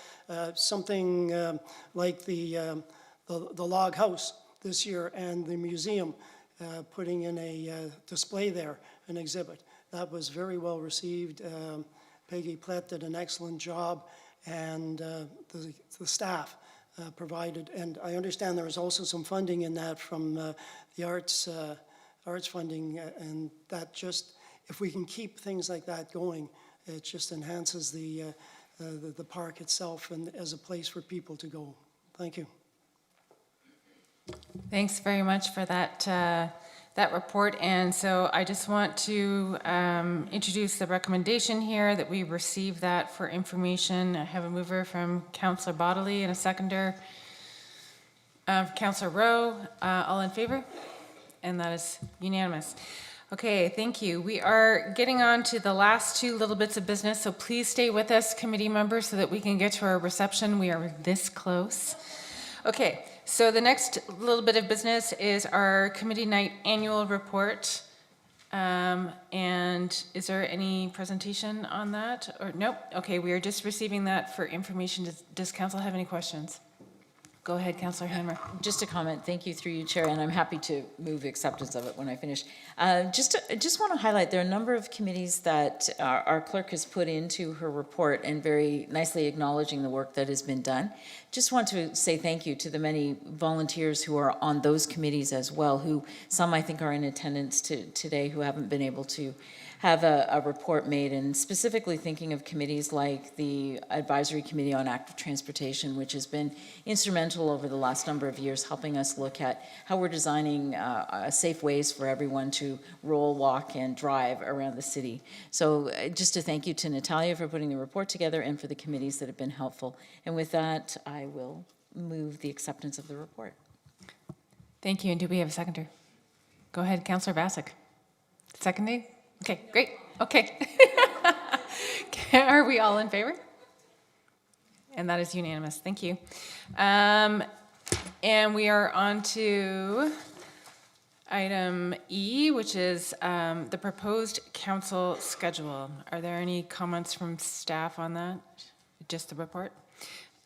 Something like the log house this year and the museum putting in a display there, an exhibit. That was very well received. Peggy Plett did an excellent job, and the staff provided, and I understand there was also some funding in that from the arts funding, and that just, if we can keep things like that going, it just enhances the park itself and as a place for people to go. Thank you. Thanks very much for that report. And so I just want to introduce the recommendation here that we receive that for information. I have a mover from Councillor Bodley and a seconder Councillor Rowe. All in favor? And that is unanimous. Okay, thank you. We are getting on to the last two little bits of business, so please stay with us, committee members, so that we can get to our reception. We are this close. Okay, so the next little bit of business is our committee night annual report. And is there any presentation on that? Or nope? Okay, we are just receiving that for information. Does council have any questions? Go ahead, Councillor Hammer. Just a comment, thank you through you, Chair, and I'm happy to move acceptance of it when I finish. Just want to highlight, there are a number of committees that our clerk has put into her report and very nicely acknowledging the work that has been done. Just want to say thank you to the many volunteers who are on those committees as well, who some I think are in attendance today who haven't been able to have a report made, and specifically thinking of committees like the Advisory Committee on Active Transportation, which has been instrumental over the last number of years, helping us look at how we're designing safe ways for everyone to roll, walk, and drive around the city. So just to thank you to Natalia for putting the report together and for the committees that have been helpful. And with that, I will move the acceptance of the report. Thank you, and do we have a seconder? Go ahead, Councillor Bassick. Seconding? Okay, great. Okay. Are we all in favor? And that is unanimous. Thank you. And we are on to item E, which is the proposed council schedule. Are there any comments from staff on that? Just the report?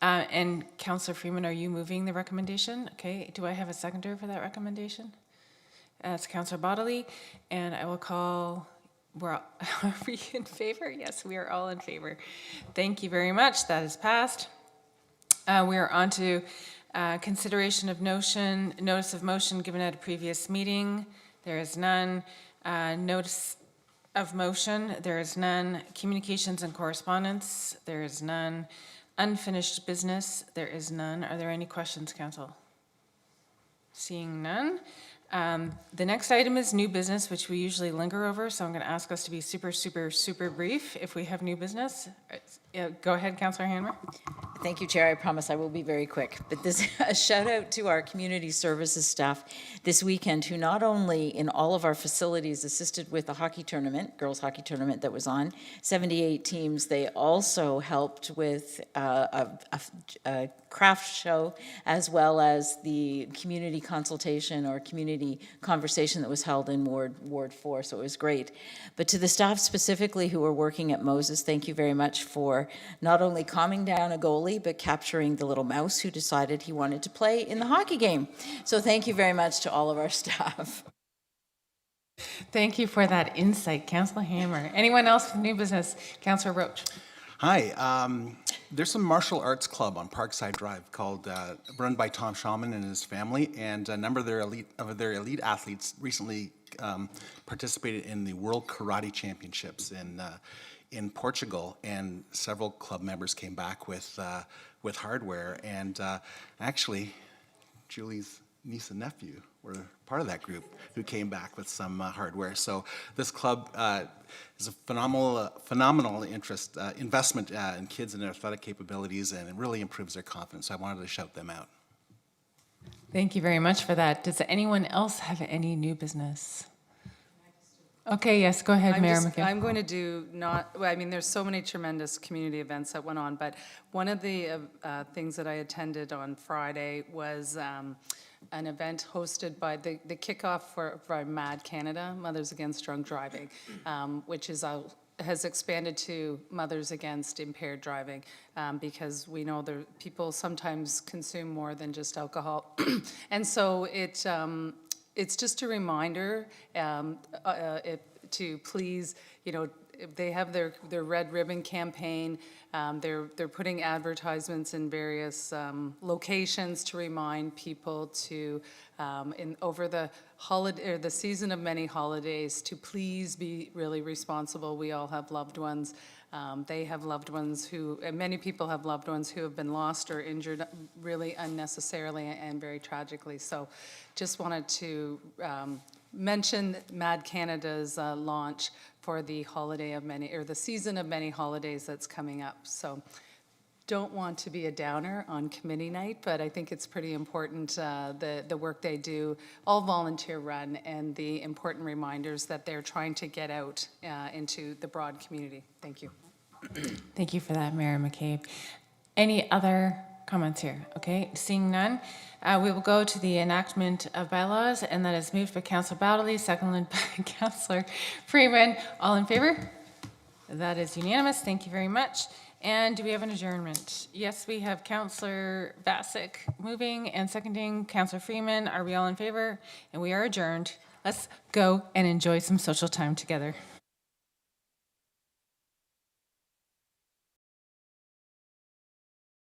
And Councillor Freeman, are you moving the recommendation? Okay. Do I have a seconder for that recommendation? It's Councillor Bodley, and I will call... Are we in favor? Yes, we are all in favor. Thank you very much. That is passed. We are on to consideration of notice of motion given at a previous meeting. There is none. Notice of motion, there is none. Communications and correspondence, there is none. Unfinished business, there is none. Are there any questions, council? Seeing none. The next item is new business, which we usually linger over, so I'm going to ask us to be super brief if we have new business. Go ahead, Councillor Hanmer. Thank you, Chair. I promise I will be very quick. But this a shout out to our community services staff this weekend, who not only in all of our facilities assisted with the hockey tournament, girls hockey tournament that was on, 78 teams, they also helped with a craft show, as well as the community consultation or community conversation that was held in Ward 4, so it was great. But to the staff specifically who were working at Moses, thank you very much for not only calming down a goalie, but capturing the little mouse who decided he wanted to play in the hockey game. So thank you very much to all of our staff. Thank you for that insight, Councillor Hammer. Anyone else with new business? Councillor Roach. Hi. There's a martial arts club on Parkside Drive called run by Tom Shaman and his family, and a number of their elite athletes recently participated in the World Karate Championships in Portugal, and several club members came back with hardware, and actually Julie's niece and nephew were part of that group who came back with some hardware. So this club is a phenomenal investment in kids and their athletic capabilities, and it really improves their confidence. So I wanted to shout them out. Thank you very much for that. Does anyone else have any new business? Okay, yes, go ahead, Mayor McKim. I'm going to do there's so many tremendous community events that went on, but one of the things that I attended on Friday was an event hosted by the kickoff for MAD Canada, Mothers Against Drunk Driving, which has expanded to Mothers Against Impaired Driving, because we know people sometimes consume more than just alcohol. And so it's just a reminder to please, they have their Red Ribbon campaign. They're putting advertisements in various locations to remind people to, over the holiday, or the season of many holidays, to please be really responsible. We all have loved ones. They have loved ones who, and many people have loved ones who have been lost or injured really unnecessarily and very tragically. So just wanted to mention Mad Canada's launch for the holiday of many, or the season of many holidays that's coming up. So don't want to be a downer on committee night, but I think it's pretty important, the work they do, all volunteer run, and the important reminders that they're trying to get out into the broad community. Thank you. Thank you for that, Mayor McCabe. Any other comments here? Okay, seeing none, we will go to the enactment of bylaws, and that is moved by Councillor Baddeley, seconded by Councillor Freeman. All in favor? That is unanimous. Thank you very much. And do we have an adjournment? Yes, we have Councillor Vasek moving and seconding Councillor Freeman. Are we all in favor? And we are adjourned. Let's go and enjoy some social time together.